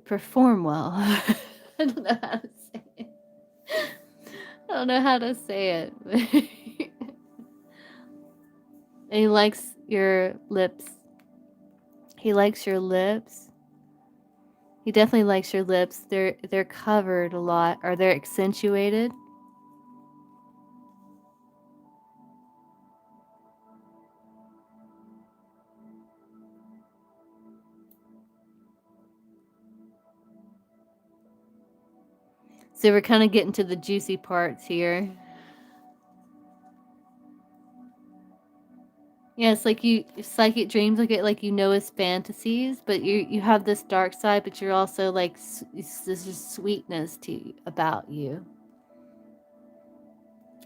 perform well. I don't know how to say it. I don't know how to say it. And he likes your lips. He likes your lips. He definitely likes your lips. They're covered a lot, or they're accentuated. So we're kind of getting to the juicy parts here. Yeah, it's like you psychic dreams like you know his fantasies, but you have this dark side, but you're also like there's just sweetness about you.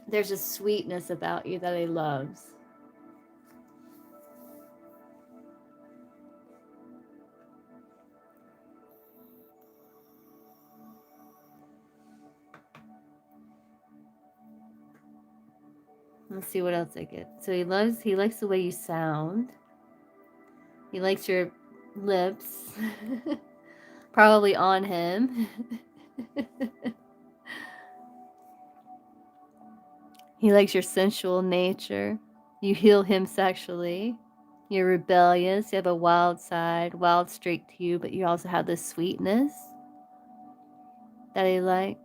There's a sweetness about you that he loves. Let's see what else I get. So he likes the way you sound. He likes your lips. Probably on him. He likes your sensual nature. You heal him sexually. You're rebellious. You have a wild side, wild streak to you, but you also have this sweetness that he likes.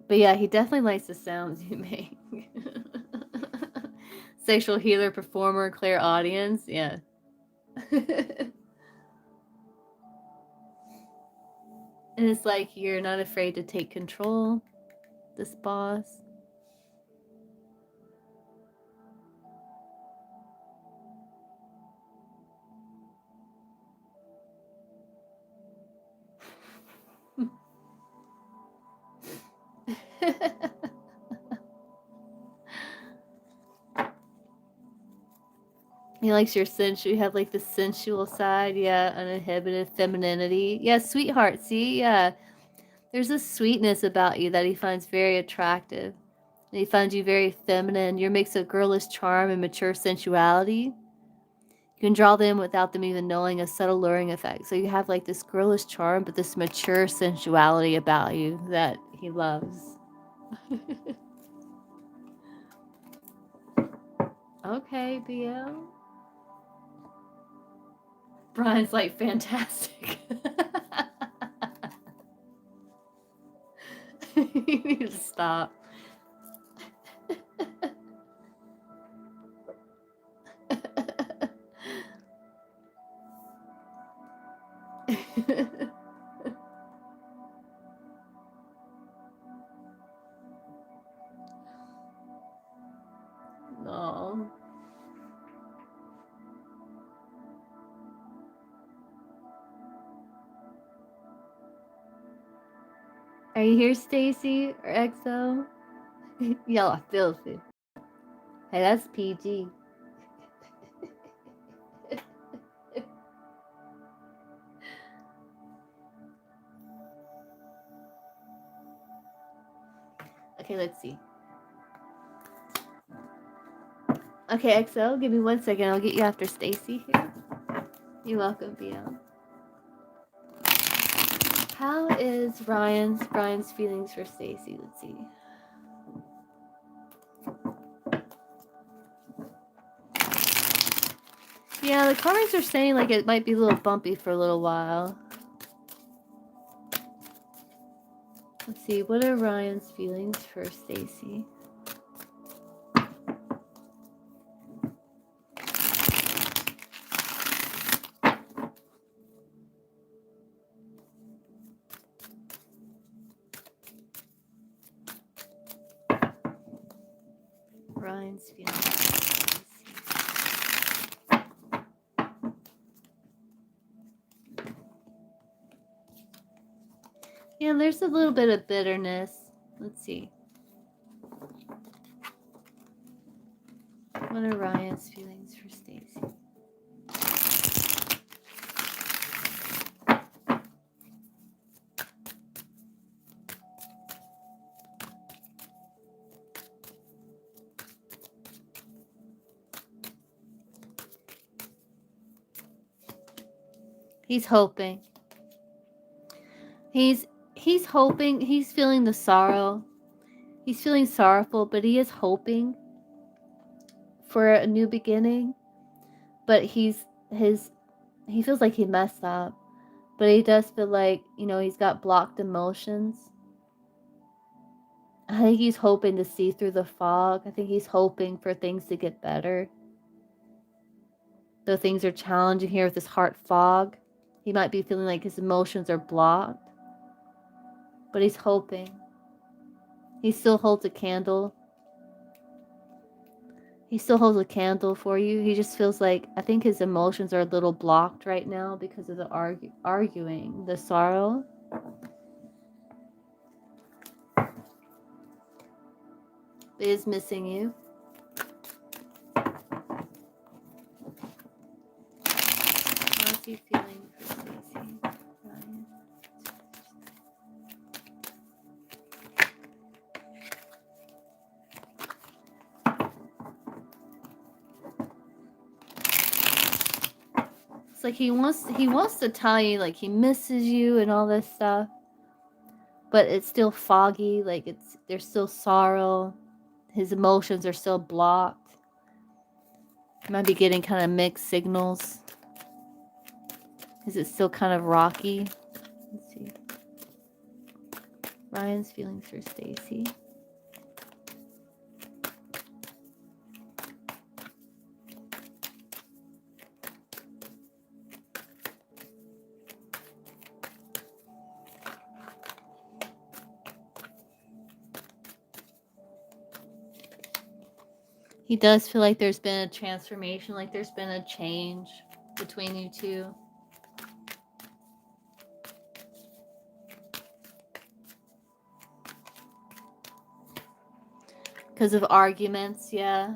But yeah, he definitely likes the sounds you make. Sexual healer, performer, clairaudience. Yeah. And it's like you're not afraid to take control, this boss. He likes your sensual. You have like the sensual side, yeah, uninhibited femininity. Yeah, sweetheart. See, yeah, there's a sweetness about you that he finds very attractive. And he finds you very feminine. Your mix of girlish charm and mature sensuality. You can draw them without them even knowing, a subtle luring effect. So you have like this girlish charm, but this mature sensuality about you that he loves. Okay, BL. Brian's like, fantastic. You need to stop. No. Are you here, Stacy or EXO? Y'all are filthy. Hey, that's PG. Okay, let's see. Okay, XL, give me 1 second. I'll get you after Stacy here. You're welcome, BL. How is Brian's feelings for Stacy? Let's see. Yeah, the cards are saying like it might be a little bumpy for a little while. Let's see, what are Ryan's feelings for Stacy? Ryan's feelings for Stacy. Yeah, there's a little bit of bitterness. Let's see. What are Ryan's feelings for Stacy? He's hoping. He's hoping. He's feeling the sorrow. He's feeling sorrowful, but he is hoping for a new beginning. But he feels like he messed up. But he does feel like, you know, he's got blocked emotions. I think he's hoping to see through the fog. I think he's hoping for things to get better. Though things are challenging here with this heart fog, he might be feeling like his emotions are blocked. But he's hoping. He still holds a candle. He still holds a candle for you. He just feels like, I think his emotions are a little blocked right now because of the arguing, the sorrow. He is missing you. How's he feeling for Stacey? Ryan? It's like he wants to tell you like he misses you and all this stuff, but it's still foggy. Like there's still sorrow. His emotions are still blocked. He might be getting kind of mixed signals. Is it still kind of rocky? Let's see. Ryan's feelings for Stacy. He does feel like there's been a transformation, like there's been a change between you two. Because of arguments, yeah.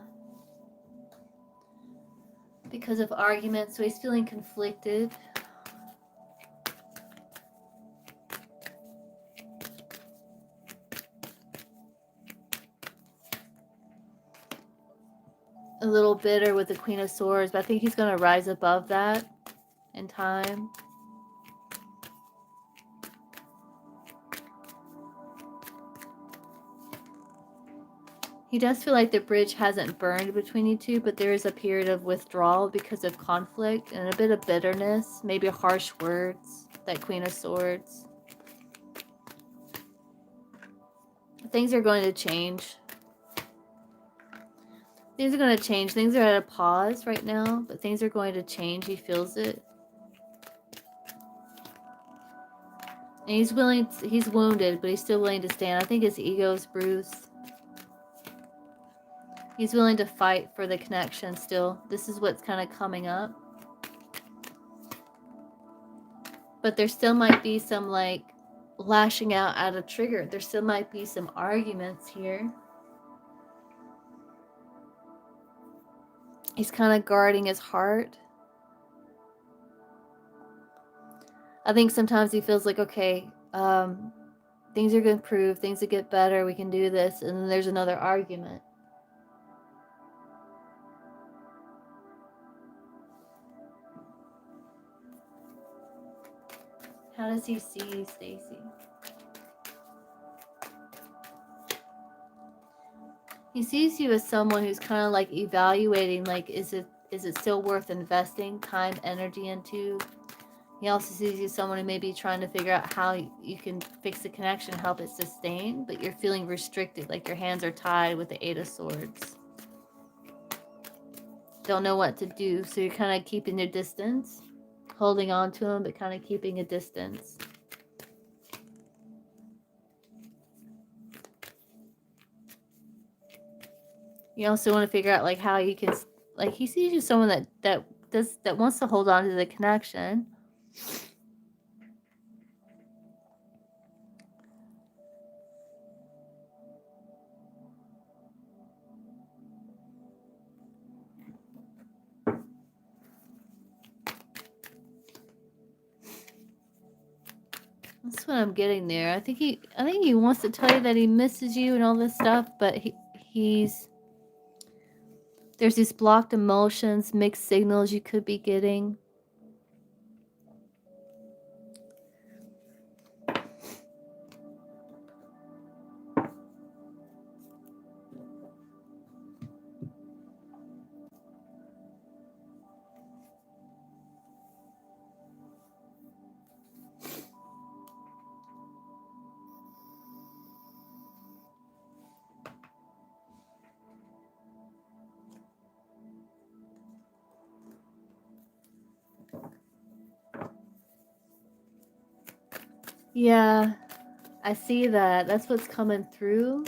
Because of arguments, so he's feeling conflicted. A little bitter with the Queen of Swords, but I think he's going to rise above that in time. He does feel like the bridge hasn't burned between you two, but there is a period of withdrawal because of conflict and a bit of bitterness, maybe harsh words, that Queen of Swords. Things are going to change. Things are going to change. Things are at a pause right now, but things are going to change. He feels it. And he's wounded, but he's still willing to stand. I think his ego is bruised. He's willing to fight for the connection still. This is what's kind of coming up. But there still might be some like lashing out at a trigger. There still might be some arguments here. He's kind of guarding his heart. I think sometimes he feels like, okay, things are going to improve, things will get better, we can do this, and then there's another argument. How does he see you, Stacy? He sees you as someone who's kind of like evaluating, like, is it still worth investing time, energy into? He also sees you as someone who may be trying to figure out how you can fix the connection, help it sustain, but you're feeling restricted, like your hands are tied with the Eight of Swords. Don't know what to do, so you're kind of keeping your distance, holding on to him, but kind of keeping a distance. You also want to figure out like how you can, like, he sees you as someone that wants to hold on to the connection. That's what I'm getting there. I think he wants to tell you that he misses you and all this stuff, but there's these blocked emotions, mixed signals you could be getting. Yeah, I see that. That's what's coming through.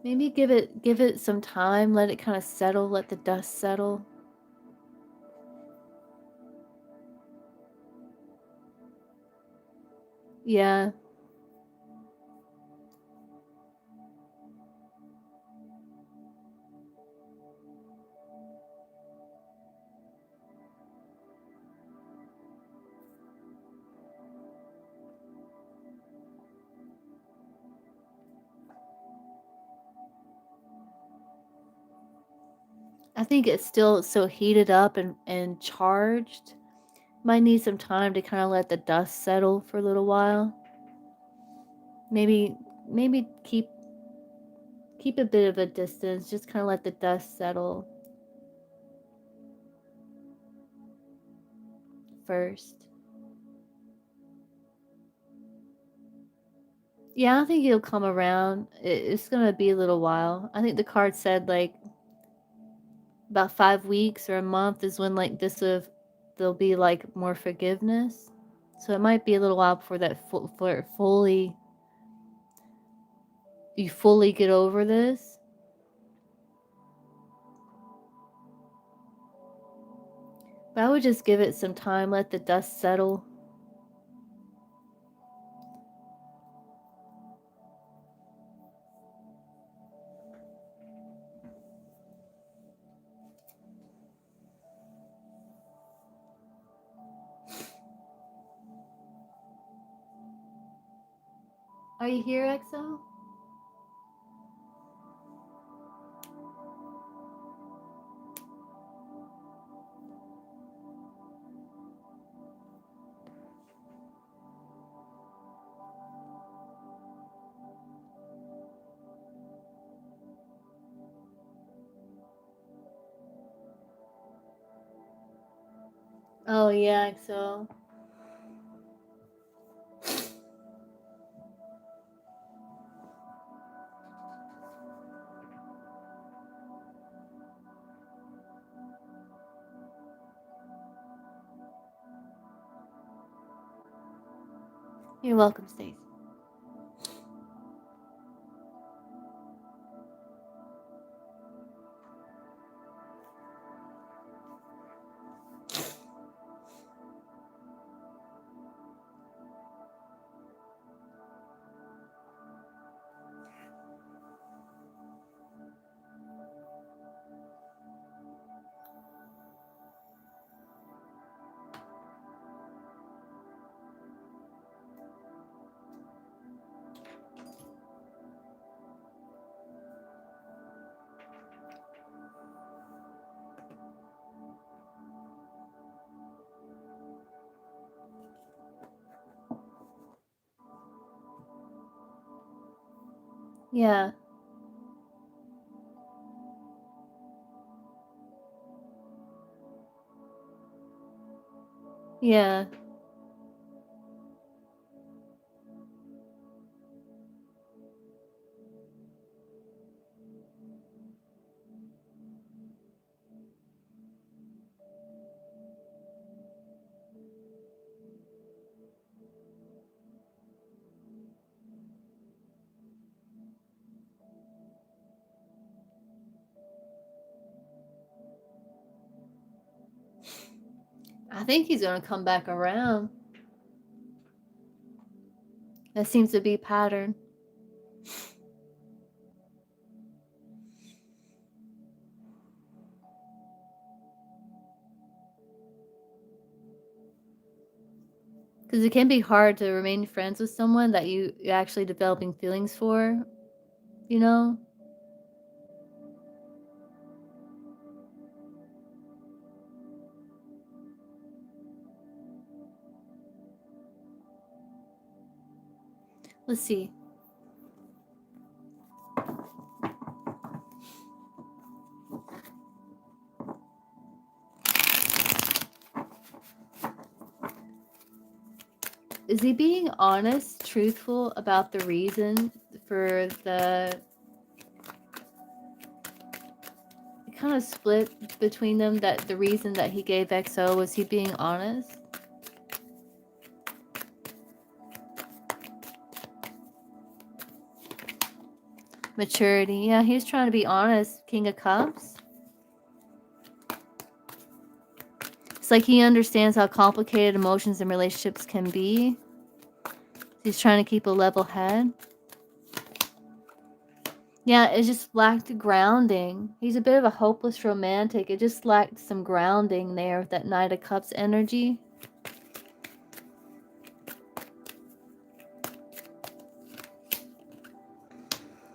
Maybe give it some time, let it kind of settle, let the dust settle. Yeah. I think it's still so heated up and charged. Might need some time to kind of let the dust settle for a little while. Maybe keep a bit of a distance, just kind of let the dust settle first. Yeah, I don't think he'll come around. It's gonna be a little while. I think the card said like about 5 weeks or a month is when like there'll be like more forgiveness. So it might be a little while before that you fully get over this. But I would just give it some time, let the dust settle. Are you here, EXO? Oh yeah, EXO. You're welcome, Stacey. Yeah. Yeah. I think he's gonna come back around. That seems to be pattern. Because it can be hard to remain friends with someone that you're actually developing feelings for, you know? Let's see. Is he being honest, truthful about the reason for the kind of split between them, that the reason that he gave XO, was he being honest? Maturity. Yeah, he's trying to be honest. King of Cups. It's like he understands how complicated emotions and relationships can be. He's trying to keep a level head. Yeah, it just lacked grounding. He's a bit of a hopeless romantic. It just lacked some grounding there with that Knight of Cups energy.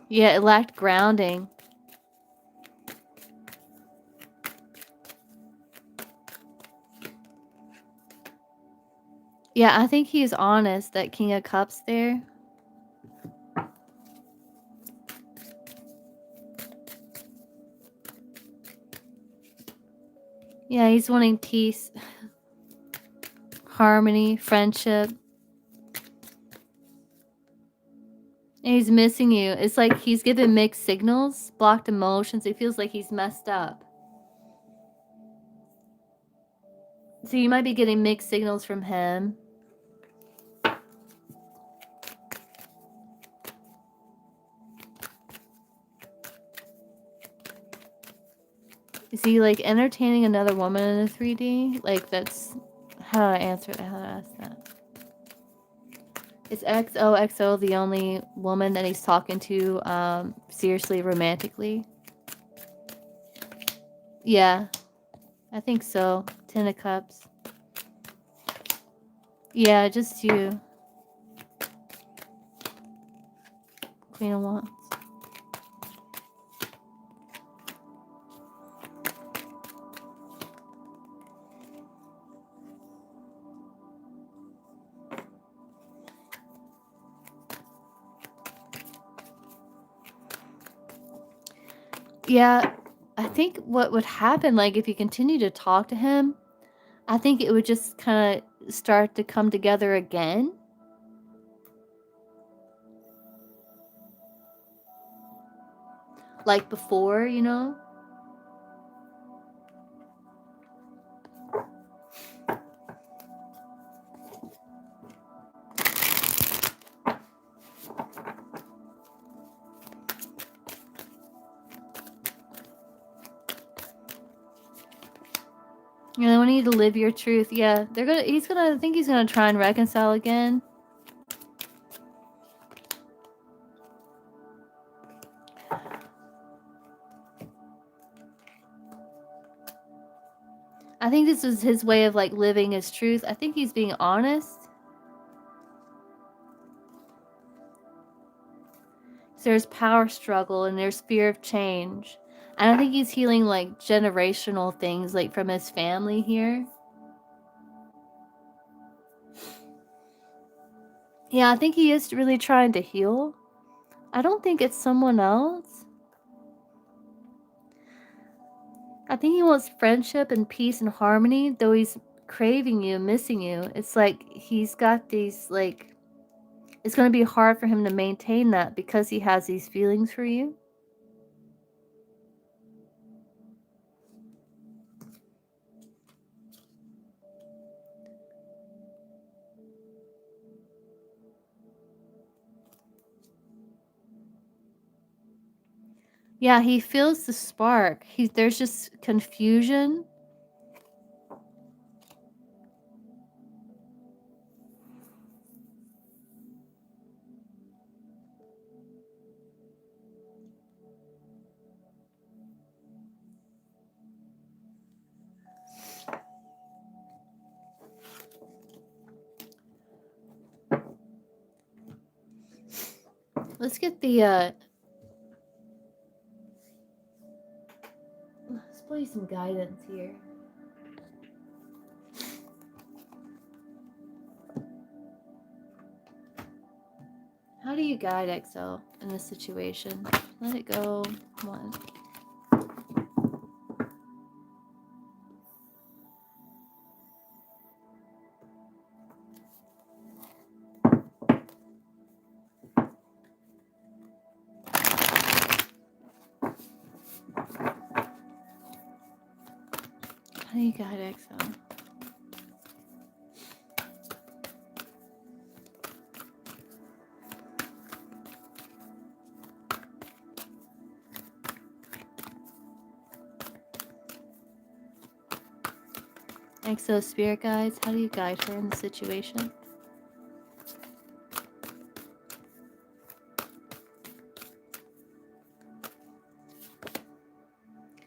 Yeah, it lacked grounding. Yeah, I think he's honest, that King of Cups there. Yeah, he's wanting peace, harmony, friendship. And he's missing you. It's like he's given mixed signals, blocked emotions. It feels like he's messed up. So you might be getting mixed signals from him. Is he like entertaining another woman in the 3D? Like, that's, how do I answer that? How do I ask that? Is XOXO the only woman that he's talking to seriously, romantically? Yeah, I think so. 10 of Cups. Yeah, just you. Queen of Wands. Yeah, I think what would happen, like, if you continue to talk to him, I think it would just kind of start to come together again. Like before, you know? You know, I need to live your truth. Yeah, I think he's gonna try and reconcile again. I think this is his way of like living his truth. I think he's being honest. So there's power struggle and there's fear of change. And I think he's healing like generational things like from his family here. Yeah, I think he is really trying to heal. I don't think it's someone else. I think he wants friendship and peace and harmony, though he's craving you, missing you. It's like he's got these, like, it's going to be hard for him to maintain that because he has these feelings for you. Yeah, he feels the spark. There's just confusion. Let's get the let's play some guidance here. How do you guide XO in this situation? Let it go. Come on. How do you guide XO? XO spirit guides, how do you guide her in the situation?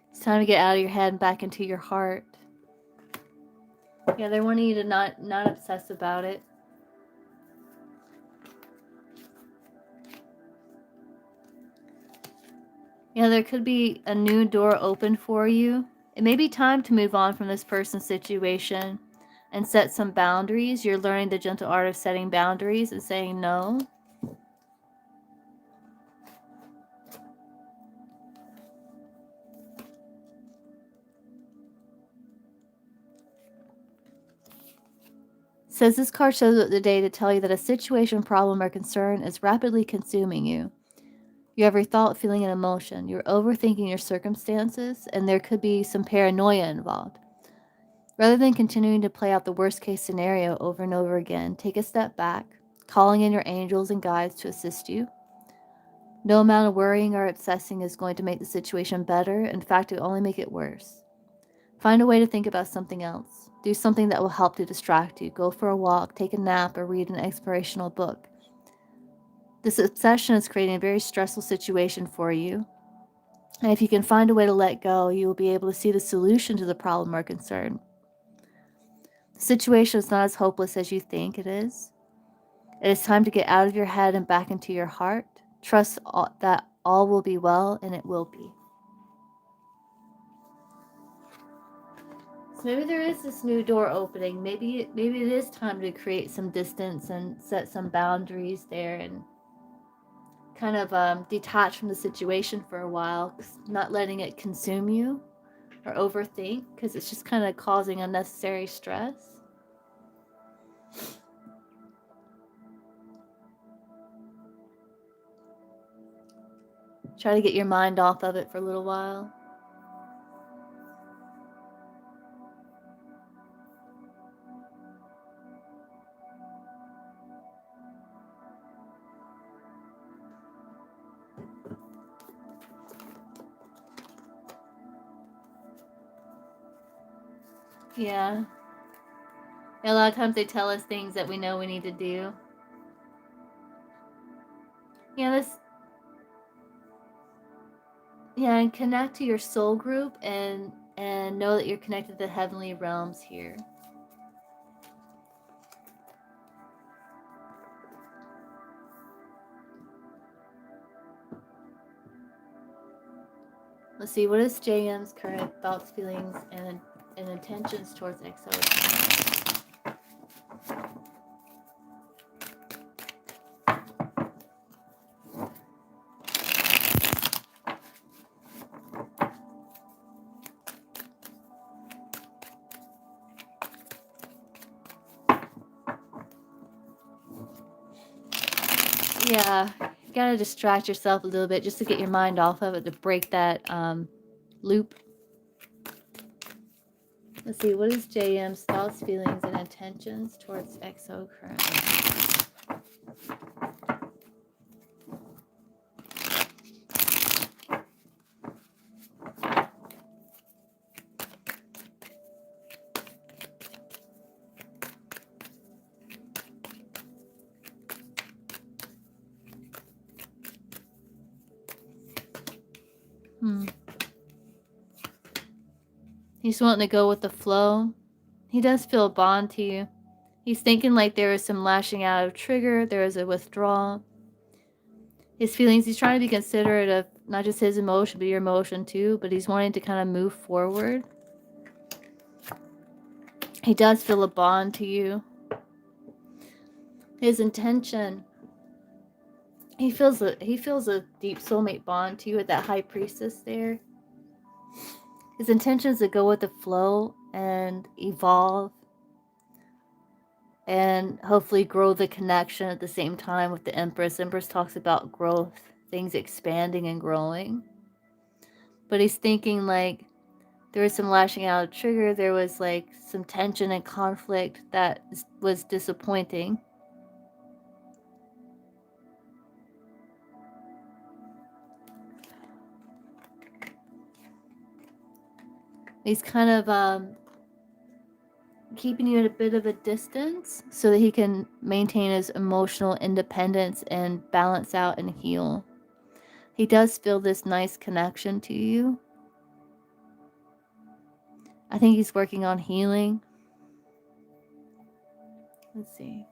It's time to get out of your head and back into your heart. Yeah, they're wanting you to not obsess about it. Yeah, there could be a new door open for you. It may be time to move on from this person's situation and set some boundaries. You're learning the gentle art of setting boundaries and saying no. Says this card shows up today to tell you that a situation, problem, or concern is rapidly consuming you. You have every thought, feeling, and emotion. You're overthinking your circumstances, and there could be some paranoia involved. Rather than continuing to play out the worst case scenario over and over again, take a step back, calling in your angels and guides to assist you. No amount of worrying or obsessing is going to make the situation better. In fact, it will only make it worse. Find a way to think about something else. Do something that will help to distract you. Go for a walk, take a nap, or read an inspirational book. This obsession is creating a very stressful situation for you. And if you can find a way to let go, you will be able to see the solution to the problem or concern. The situation is not as hopeless as you think it is. It is time to get out of your head and back into your heart. Trust that all will be well, and it will be. So maybe there is this new door opening. Maybe it is time to create some distance and set some boundaries there and kind of detach from the situation for a while, not letting it consume you or overthink, because it's just kind of causing unnecessary stress. Try to get your mind off of it for a little while. Yeah. A lot of times they tell us things that we know we need to do. Yeah, and connect to your soul group and know that you're connected to the heavenly realms here. Let's see, what is JM's current thoughts, feelings, and intentions towards XO? Yeah, you gotta distract yourself a little bit just to get your mind off of it, to break that loop. Let's see, what is JM's thoughts, feelings, and intentions towards XO currently? He's wanting to go with the flow. He does feel a bond to you. He's thinking like there is some lashing out of trigger, there is a withdrawal. His feelings, he's trying to be considerate of not just his emotion, but your emotion too, but he's wanting to kind of move forward. He does feel a bond to you. His intention, he feels a deep soulmate bond to you with that high priestess there. His intention is to go with the flow and evolve and hopefully grow the connection at the same time with the Empress. Empress talks about growth, things expanding and growing. But he's thinking like there was some lashing out of trigger, there was like some tension and conflict that was disappointing. He's kind of keeping you at a bit of a distance so that he can maintain his emotional independence and balance out and heal. He does feel this nice connection to you. I think he's working on healing. Let's see.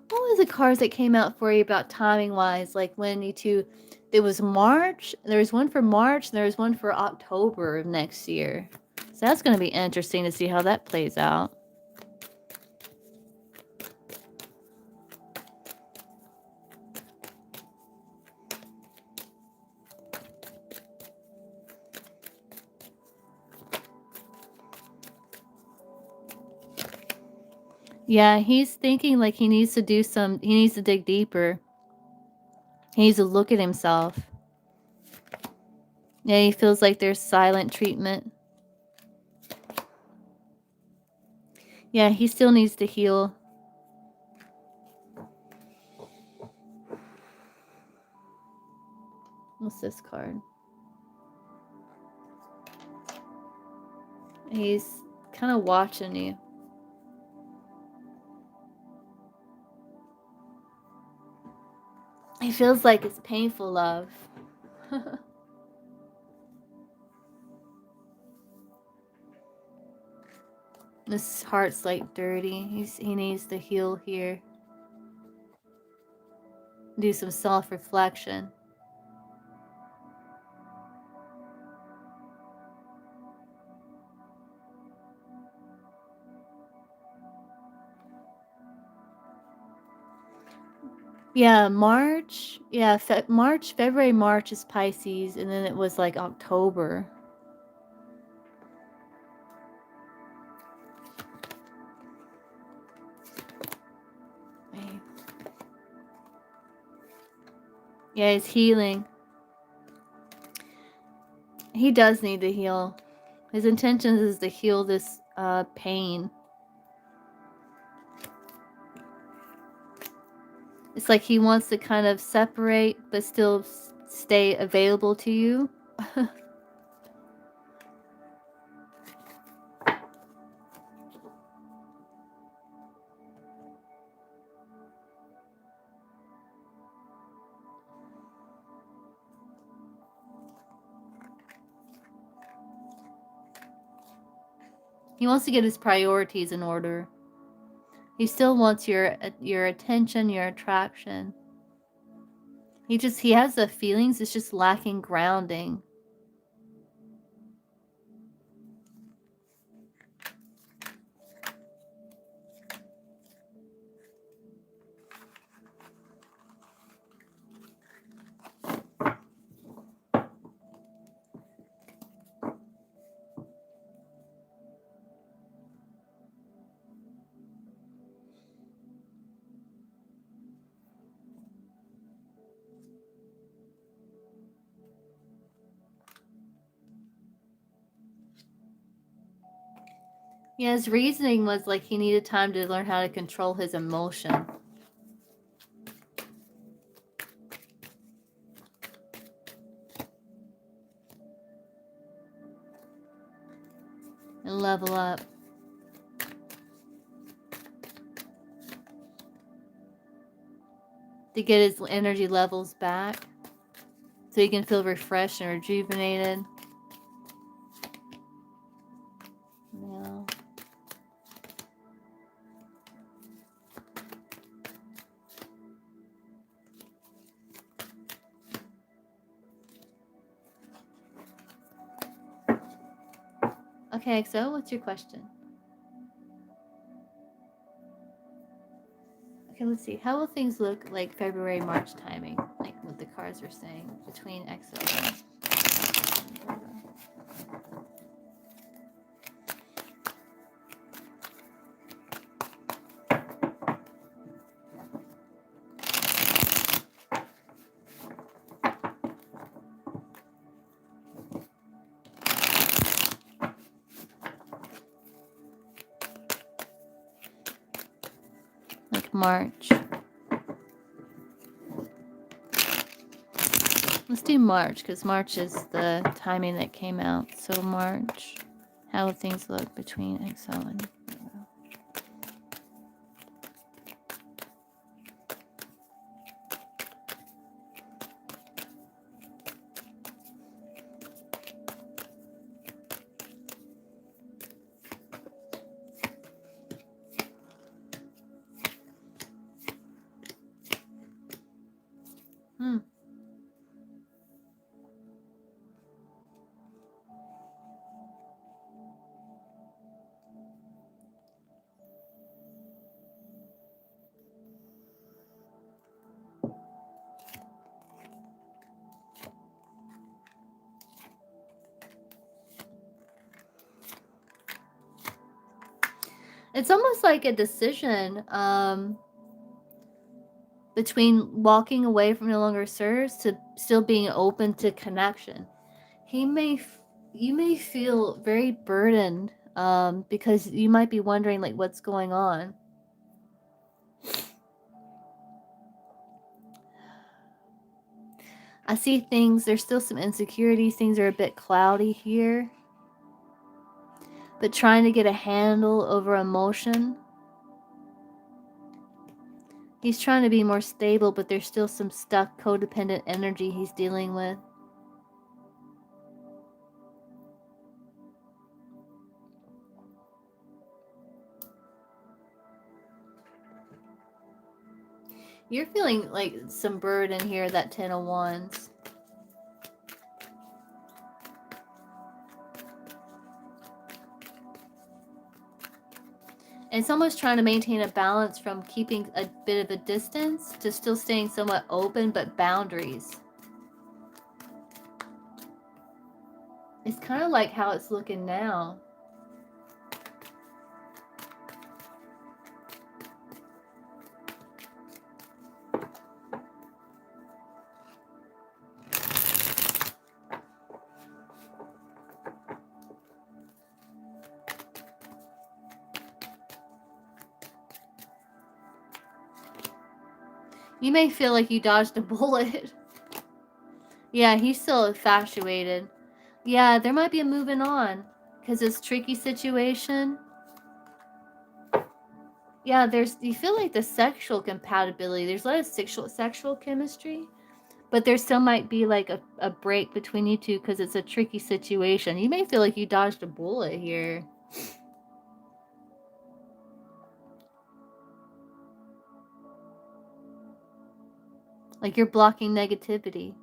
What was the cards that came out for you about timing wise? Like when you two, there was March, there was one for March, and there was one for October of next year. So that's going to be interesting to see how that plays out. Yeah, he's thinking like he needs to dig deeper. He needs to look at himself. Yeah, he feels like there's silent treatment. Yeah, he still needs to heal. What's this card? He's kind of watching you. He feels like it's painful love. This heart's like dirty. He needs to heal here. Do some self-reflection. Yeah, March. Yeah, February, March is Pisces, and then it was like October. Yeah, he's healing. He does need to heal. His intention is to heal this pain. It's like he wants to kind of separate, but still stay available to you. He wants to get his priorities in order. He still wants your attention, your attraction. He has the feelings, it's just lacking grounding. Yeah, his reasoning was like he needed time to learn how to control his emotion. And level up. To get his energy levels back. So he can feel refreshed and rejuvenated. Yeah. Okay, so what's your question? Okay, let's see. How will things look like February, March timing? Like what the cards are saying between XO and like March. Let's do March, because March is the timing that came out. So March, how will things look between XO and Virgo? It's almost like a decision between walking away from no longer serves to still being open to connection. You may feel very burdened because you might be wondering like what's going on. I see things, there's still some insecurities, things are a bit cloudy here. But trying to get a handle over emotion. He's trying to be more stable, but there's still some stuck codependent energy he's dealing with. You're feeling like some burden here, that 10 of Wands. And it's almost trying to maintain a balance from keeping a bit of a distance to still staying somewhat open, but boundaries. It's kind of like how it's looking now. You may feel like you dodged a bullet. Yeah, he's still infatuated. Yeah, there might be a moving on because it's a tricky situation. Yeah, you feel like the sexual compatibility. There's a lot of sexual chemistry, but there still might be like a break between you two because it's a tricky situation. You may feel like you dodged a bullet here. Like you're blocking negativity.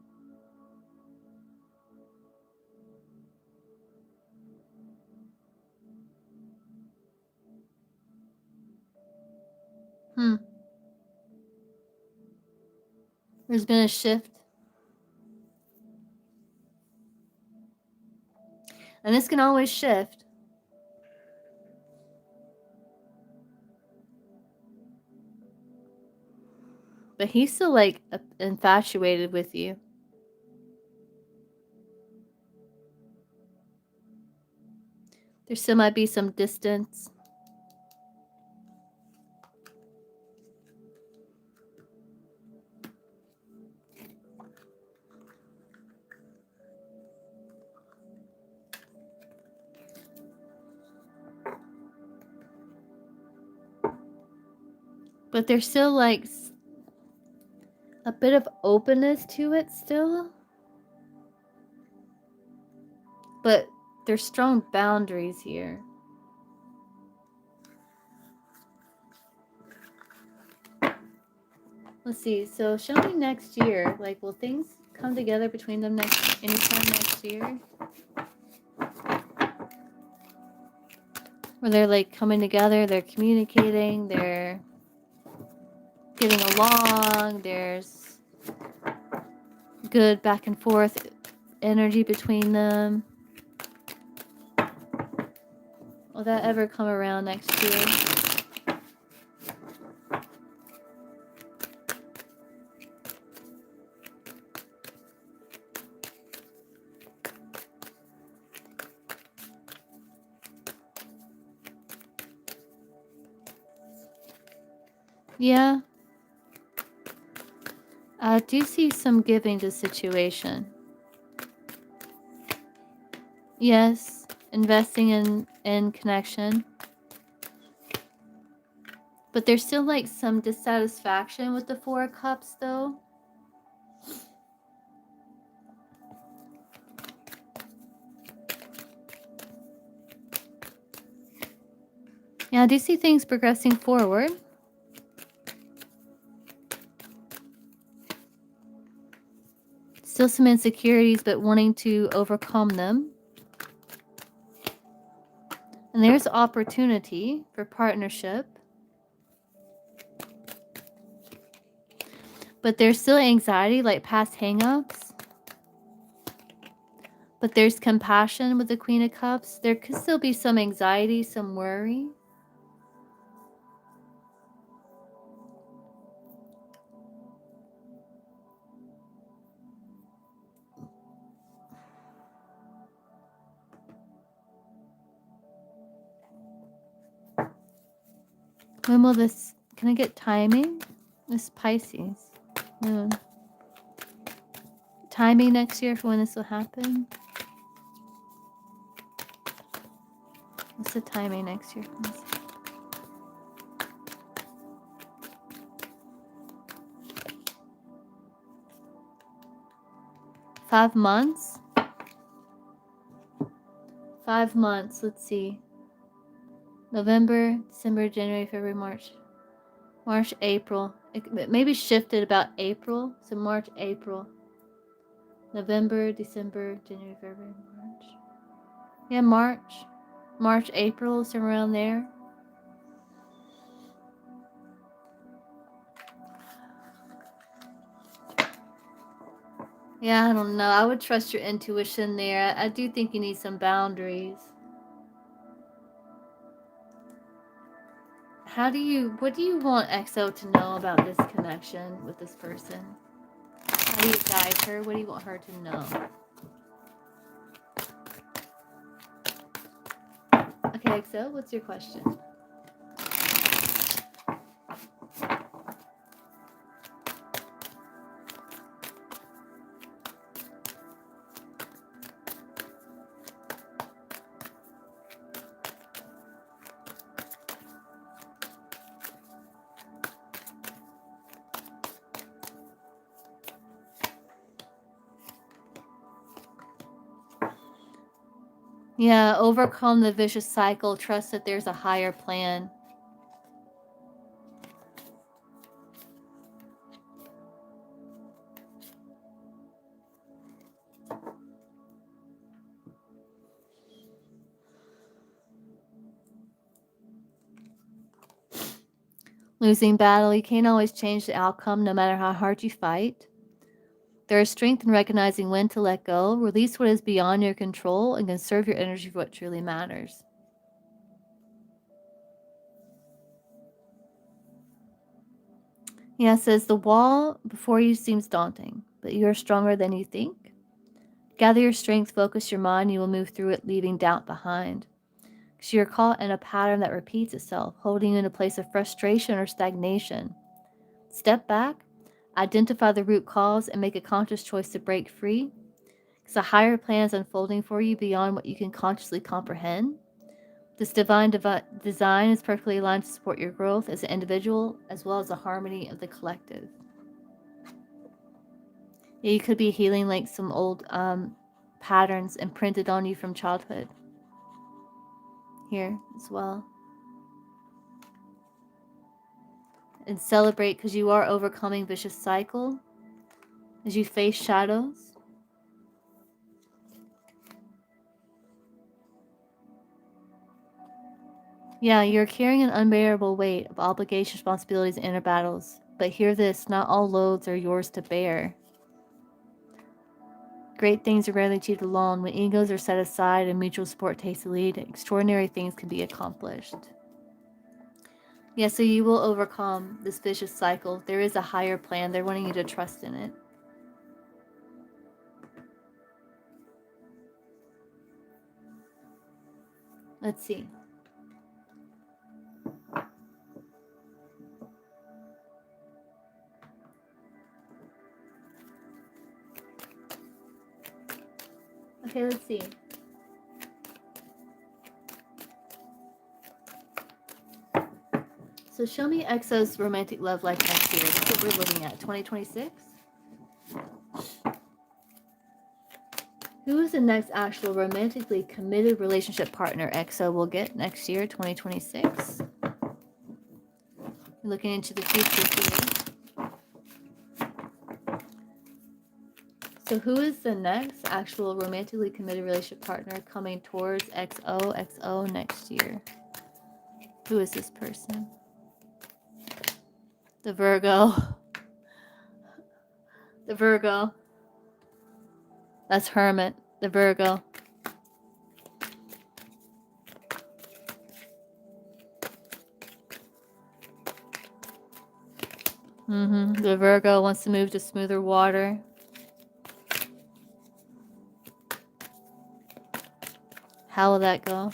There's been a shift. And this can always shift. But he's still like infatuated with you. There still might be some distance. But there's still like a bit of openness to it still. But there's strong boundaries here. Let's see. So show me next year. Like, will things come together between them anytime next year? Where they're like coming together, they're communicating, they're getting along, there's good back and forth energy between them. Will that ever come around next year? Yeah. I do see some giving to the situation. Yes, investing in connection. But there's still like some dissatisfaction with the Four of Cups though. Yeah, I do see things progressing forward. Still some insecurities, but wanting to overcome them. And there's opportunity for partnership. But there's still anxiety, like past hang-ups. But there's compassion with the Queen of Cups. There could still be some anxiety, some worry. When will this... Can I get timing? This Pisces. Moon. Timing next year for when this will happen? What's the timing next year for this? $5 months? 5 months. Let's see. November, December, January, February, March. March, April. It maybe shifted about April. So March, April. November, December, January, February, March. Yeah, March. March, April, somewhere around there. Yeah, I don't know. I would trust your intuition there. I do think you need some boundaries. What do you want XO to know about this connection with this person? How do you guide her? What do you want her to know? Okay, XO, what's your question? Yeah, overcome the vicious cycle. Trust that there's a higher plan. Losing battle, you can't always change the outcome no matter how hard you fight. There is strength in recognizing when to let go, release what is beyond your control, and conserve your energy for what truly matters. Yeah, it says the wall before you seems daunting, but you are stronger than you think. Gather your strength, focus your mind, you will move through it, leaving doubt behind. Because you're caught in a pattern that repeats itself, holding you in a place of frustration or stagnation. Step back, identify the root cause, and make a conscious choice to break free. Because a higher plan is unfolding for you beyond what you can consciously comprehend. This divine design is perfectly aligned to support your growth as an individual, as well as the harmony of the collective. Yeah, you could be healing like some old patterns imprinted on you from childhood here as well. And celebrate because you are overcoming vicious cycle as you face shadows. Yeah, you're carrying an unbearable weight of obligation, responsibilities, and inner battles. But hear this, not all loads are yours to bear. Great things are rarely achieved alone. When egos are set aside and mutual support takes the lead, extraordinary things can be accomplished. Yeah, so you will overcome this vicious cycle. There is a higher plan. They're wanting you to trust in it. Let's see. Okay, let's see. So show me EXO's romantic love life next year. That's what we're looking at. 2026? Who is the next actual romantically committed relationship partner EXO will get next year, 2026? Looking into the future here. So who is the next actual romantically committed relationship partner coming towards XO next year? Who is this person? The Virgo. The Virgo. That's Hermit. The Virgo. The Virgo wants to move to smoother water. How will that go?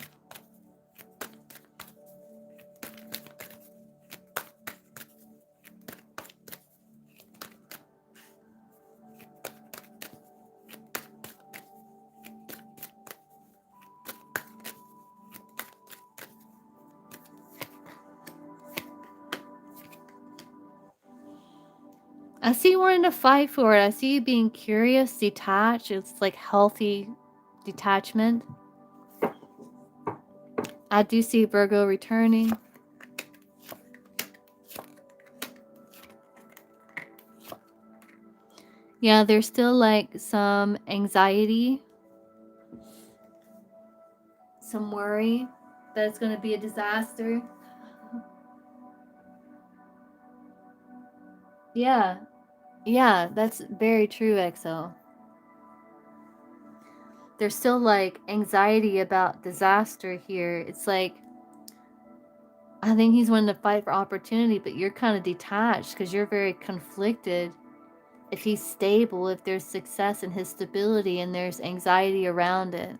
I see you wanting to fight for it. I see you being curious, detached. It's like healthy detachment. I do see Virgo returning. Yeah, there's still like some anxiety, some worry that it's going to be a disaster. Yeah, that's very true, EXO. There's still like anxiety about disaster here. It's like, I think he's wanting to fight for opportunity, but you're kind of detached because you're very conflicted. If he's stable, if there's success in his stability and there's anxiety around it.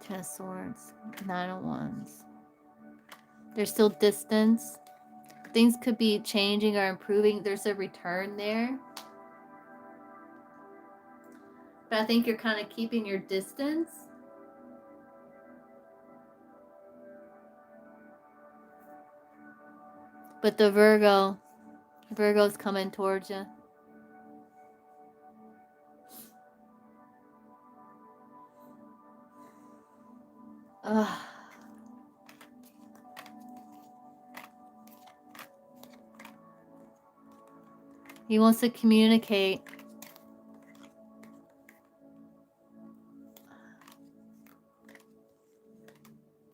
10 of Swords, 9 of Wands. There's still distance. Things could be changing or improving. There's a return there. But I think you're kind of keeping your distance. But the Virgo's coming towards you. Ugh. He wants to communicate.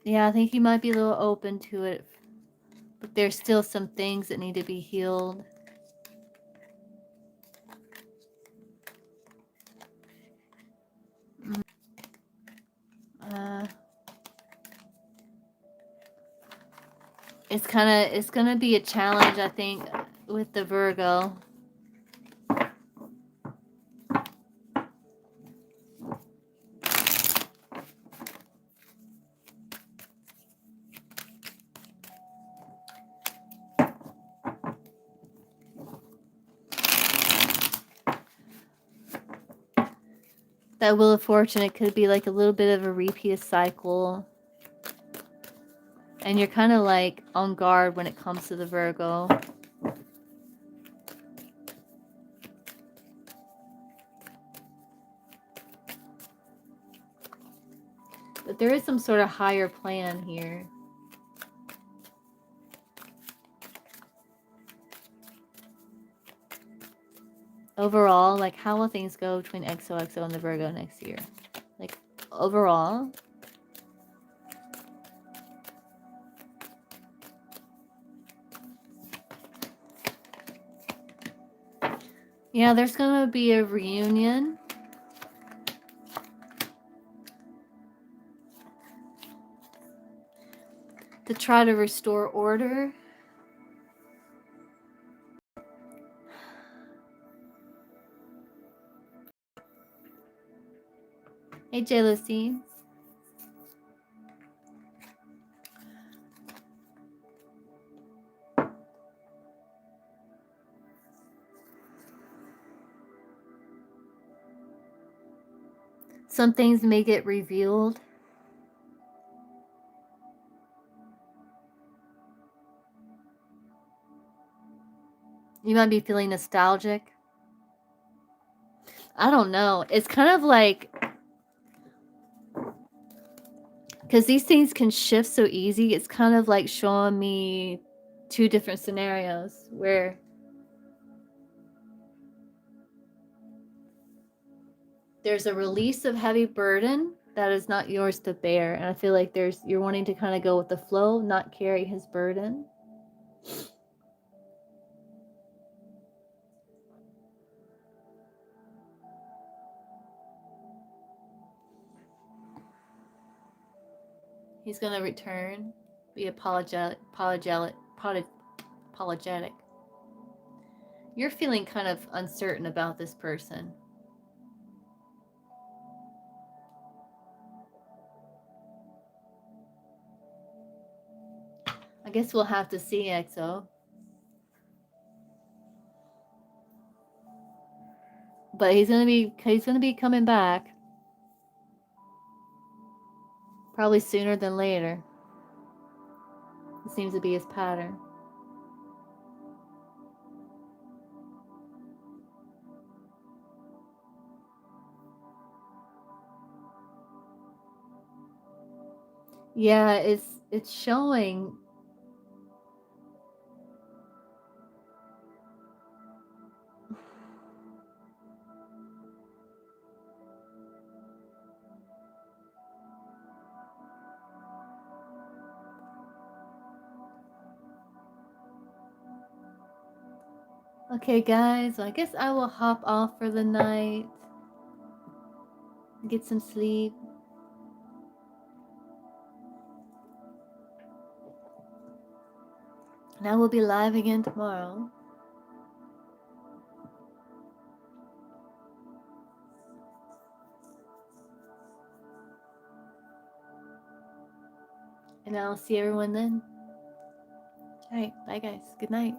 Yeah, I think he might be a little open to it. But there's still some things that need to be healed. It's gonna be a challenge, I think, with the Virgo. That Wheel of Fortune, it could be like a little bit of a repeat cycle. And you're kind of like on guard when it comes to the Virgo. But there is some sort of higher plan here. Overall, like, how will things go between XOXO and the Virgo next year? Like, overall. Yeah, there's going to be a reunion. To try to restore order. Hey, Jealousy. Some things may get revealed. You might be feeling nostalgic. I don't know. It's kind of like, because these things can shift so easy, it's kind of like showing me two different scenarios where there's a release of heavy burden that is not yours to bear. And I feel like you're wanting to kind of go with the flow, not carry his burden. He's going to return, be apologetic. You're feeling kind of uncertain about this person. I guess we'll have to see, EXO. But he's gonna be coming back. Probably sooner than later. It seems to be his pattern. Yeah, it's showing. Okay, guys, well, I guess I will hop off for the night. Get some sleep. And I will be live again tomorrow. And I'll see everyone then. All right, bye guys. Good night.